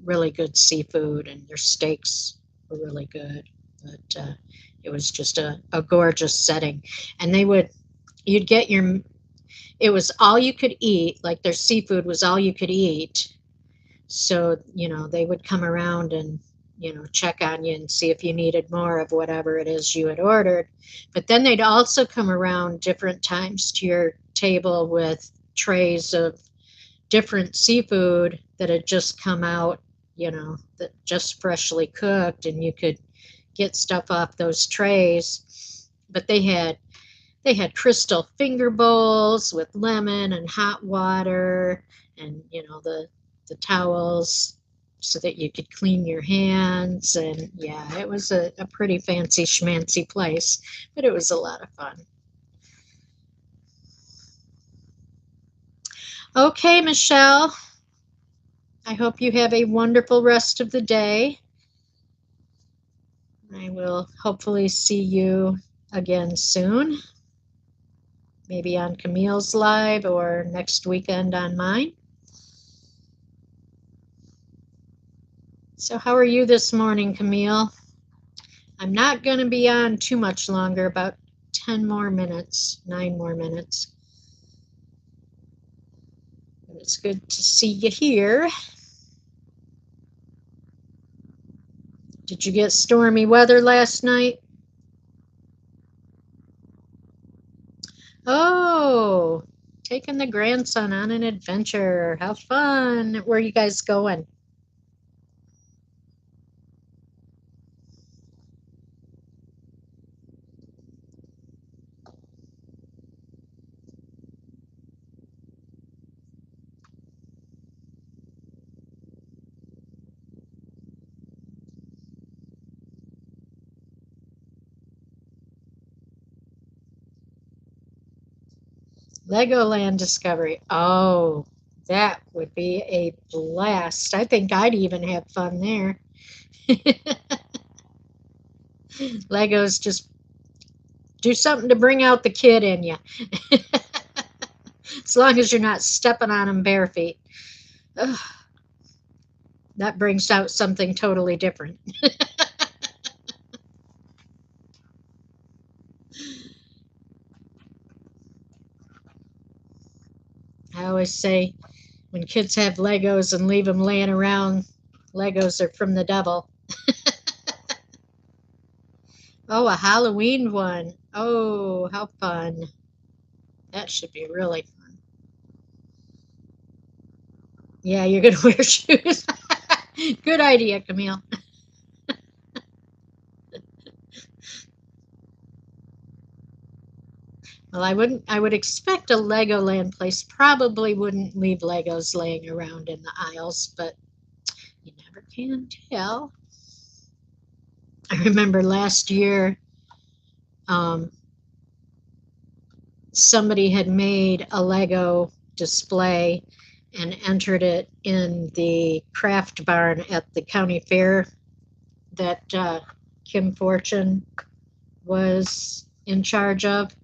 really good seafood, and their steaks were really good. But it was just a gorgeous setting. And you'd get it was all you could eat, like their seafood was all you could eat. So, they would come around and, check on you and see if you needed more of whatever it is you had ordered. But then they'd also come around different times to your table with trays of different seafood that had just come out, that just freshly cooked, and you could get stuff off those trays. But they had crystal finger bowls with lemon and hot water, and the towels so that you could clean your hands. And yeah, it was a pretty fancy schmancy place, but it was a lot of fun. Okay, Michelle, I hope you have a wonderful rest of the day. I will hopefully see you again soon, maybe on Camille's live or next weekend on mine. So how are you this morning, Camille? I'm not going to be on too much longer, about 10 more minutes, 9 more minutes. But it's good to see you here. Did you get stormy weather last night? Oh, taking the grandson on an adventure. How fun. Where are you guys going? Legoland Discovery. Oh, that would be a blast. I think I'd even have fun there. Legos just do something to bring out the kid in you. As long as you're not stepping on them bare feet. Ugh, that brings out something totally different. I always say when kids have Legos and leave them laying around, Legos are from the devil. Oh, a Halloween one. Oh, how fun. That should be really fun. Yeah, you're going to wear shoes. Good idea, Camille. Well, I would expect a Legoland place probably wouldn't leave Legos laying around in the aisles, but you never can tell. I remember last year, um, somebody had made a Lego display and entered it in the craft barn at the county fair that Kim Fortune was in charge of,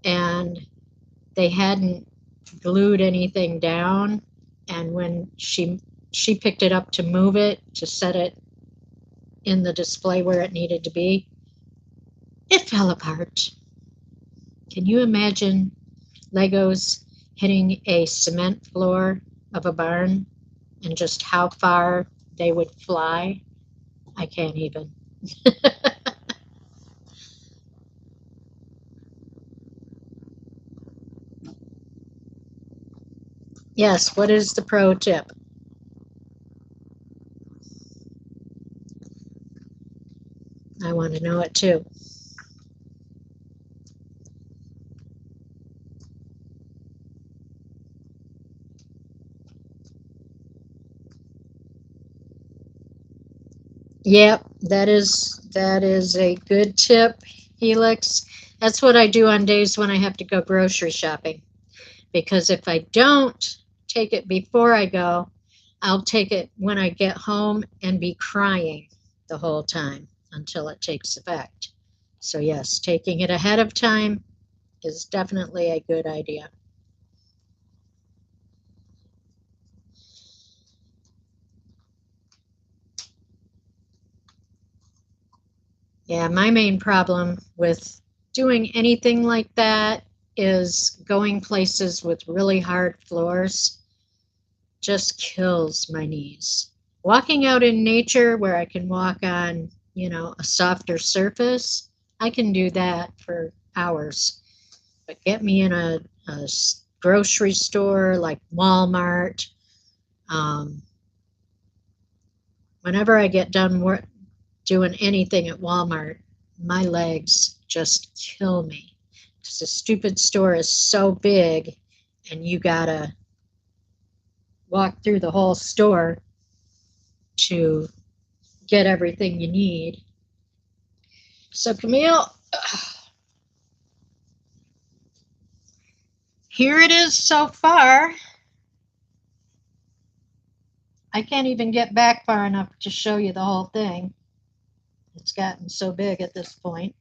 and they hadn't glued anything down. And when she picked it up to move it, to set it in the display where it needed to be, it fell apart. Can you imagine Legos hitting a cement floor of a barn and just how far they would fly? I can't even. Yes, what is the pro tip? I want to know it too. Yep, that is a good tip, Helix. That's what I do on days when I have to go grocery shopping. Because if I don't take it before I go, I'll take it when I get home and be crying the whole time until it takes effect. So yes, taking it ahead of time is definitely a good idea. Yeah, my main problem with doing anything like that is going places with really hard floors just kills my knees. Walking out in nature where I can walk on, a softer surface, I can do that for hours. But get me in a a grocery store like Walmart. Um, Whenever I get done doing anything at Walmart, my legs just kill me because the stupid store is so big and you gotta walk through the whole store to get everything you need. So, Camille, here it is so far. I can't even get back far enough to show you the whole thing. It's gotten so big at this point.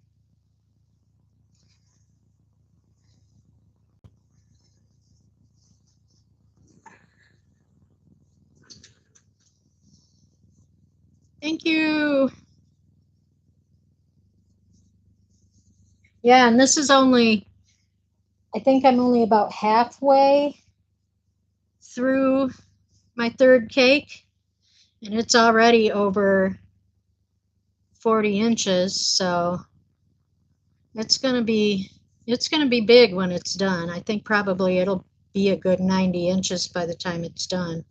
Thank you. Yeah, and this is only, I think I'm only about halfway through my third cake, and it's already over 40 inches, so it's gonna be big when it's done. I think probably it'll be a good 90 inches by the time it's done.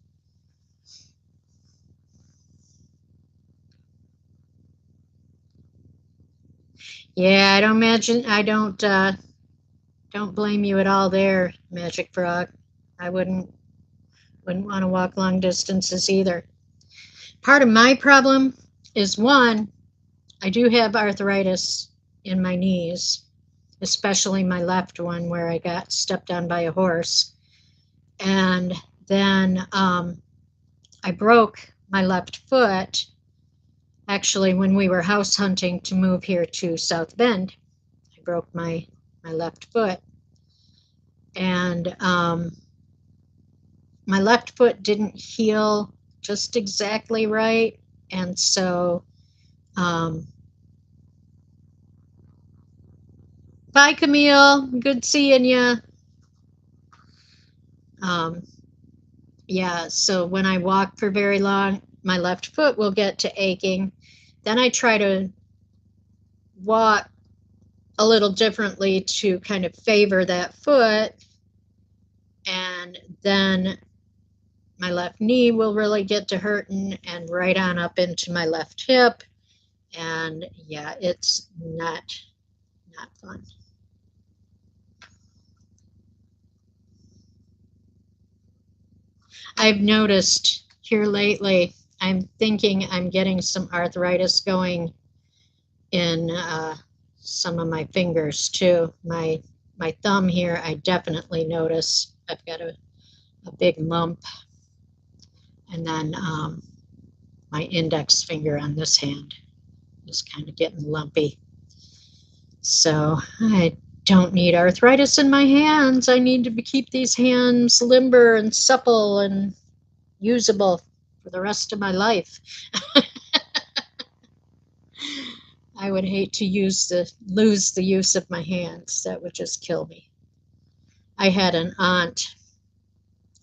Yeah, I don't imagine, I don't blame you at all there, Magic Frog. I wouldn't want to walk long distances either. Part of my problem is one, I do have arthritis in my knees, especially my left one where I got stepped on by a horse. And then I broke my left foot actually when we were house hunting to move here to South Bend. I broke my left foot. And my left foot didn't heal just exactly right. And so, bye, Camille. Good seeing you. Um, yeah, so when I walk for very long, my left foot will get to aching. Then I try to walk a little differently to kind of favor that foot. And then my left knee will really get to hurting and right on up into my left hip. And yeah, it's not fun. I've noticed here lately, I'm thinking I'm getting some arthritis going in some of my fingers too. My thumb here, I definitely notice I've got a big lump, and then my index finger on this hand is kind of getting lumpy. So I don't need arthritis in my hands. I need to keep these hands limber and supple and usable for the rest of my life. I would hate to lose the use of my hands. That would just kill me. I had an aunt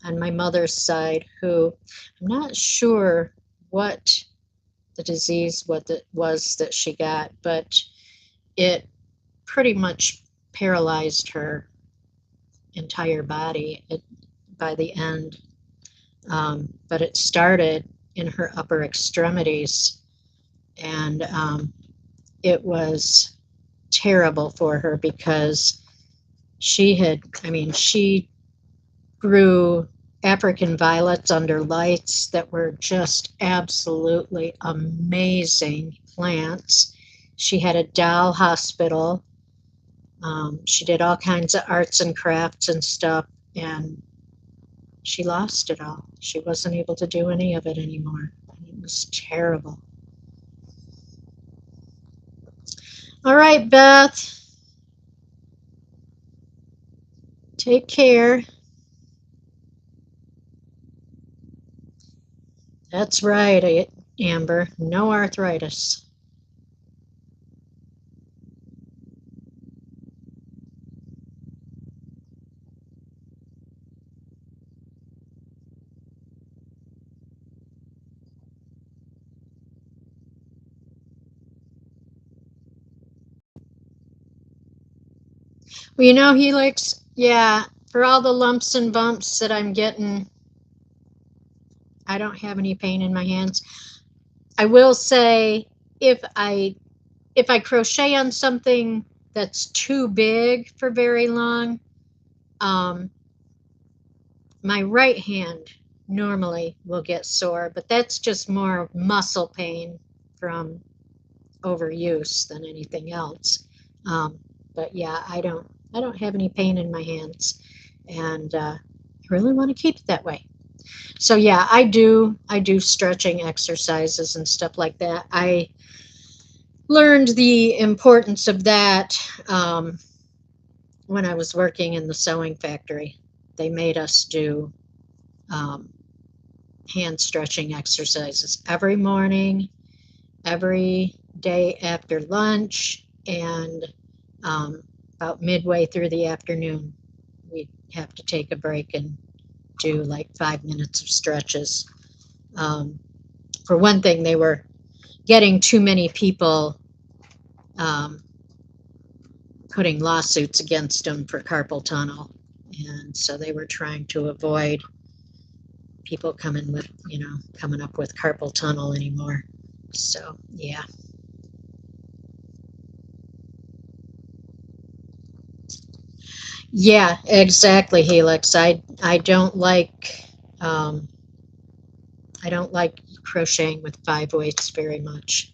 on my mother's side who, I'm not sure what the disease what it was that she got, but it pretty much paralyzed her entire body by the end. But it started in her upper extremities, and it was terrible for her because she grew African violets under lights that were just absolutely amazing plants. She had a doll hospital. She did all kinds of arts and crafts and stuff, and she lost it all. She wasn't able to do any of it anymore. It was terrible. All right, Beth. Take care. That's right, Amber. No arthritis. Well, he likes, yeah, For all the lumps and bumps that I'm getting, I don't have any pain in my hands. I will say if I crochet on something that's too big for very long, um, my right hand normally will get sore, but that's just more muscle pain from overuse than anything else. Um, but yeah, I don't have any pain in my hands, and I really want to keep it that way. So yeah, I do stretching exercises and stuff like that. I learned the importance of that when I was working in the sewing factory. They made us do um, hand stretching exercises every morning, every day after lunch, and um, about midway through the afternoon, we'd have to take a break and do like 5 minutes of stretches. Um, for one thing, they were getting too many people um, putting lawsuits against them for carpal tunnel. And so they were trying to avoid people coming up with carpal tunnel anymore. So, yeah. Yeah, exactly, Helix. Um, I don't like crocheting with 5 weights very much.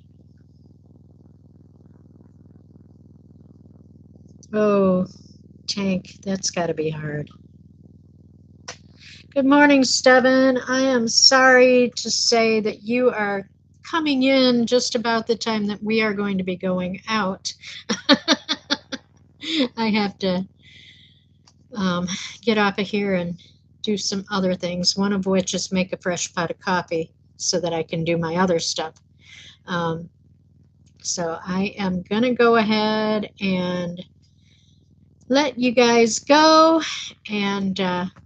Oh, Tank, that's got to be hard. Good morning, Steven. I am sorry to say that you are coming in just about the time that we are going to be going out. I have to um, get off of here and do some other things, one of which is make a fresh pot of coffee so that I can do my other stuff. Um, so I am going to go ahead and let you guys go and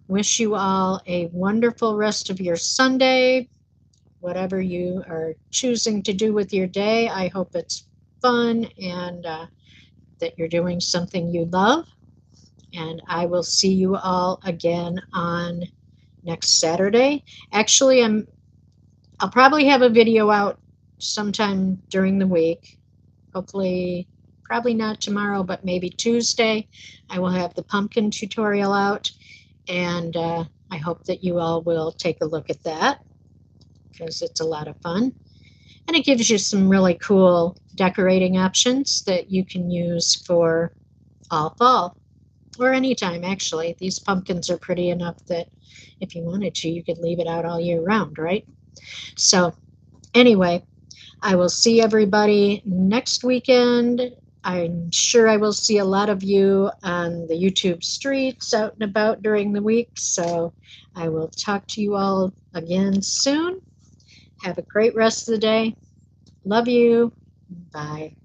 wish you all a wonderful rest of your Sunday. Whatever you are choosing to do with your day, I hope it's fun and that you're doing something you love. And I will see you all again on next Saturday. Actually, I'll probably have a video out sometime during the week. Hopefully, probably not tomorrow, but maybe Tuesday. I will have the pumpkin tutorial out, and I hope that you all will take a look at that because it's a lot of fun. And it gives you some really cool decorating options that you can use for all fall or anytime, actually. These pumpkins are pretty enough that if you wanted to, you could leave it out all year round, right? So, anyway, I will see everybody next weekend. I'm sure I will see a lot of you on the YouTube streets out and about during the week. So, I will talk to you all again soon. Have a great rest of the day. Love you. Bye.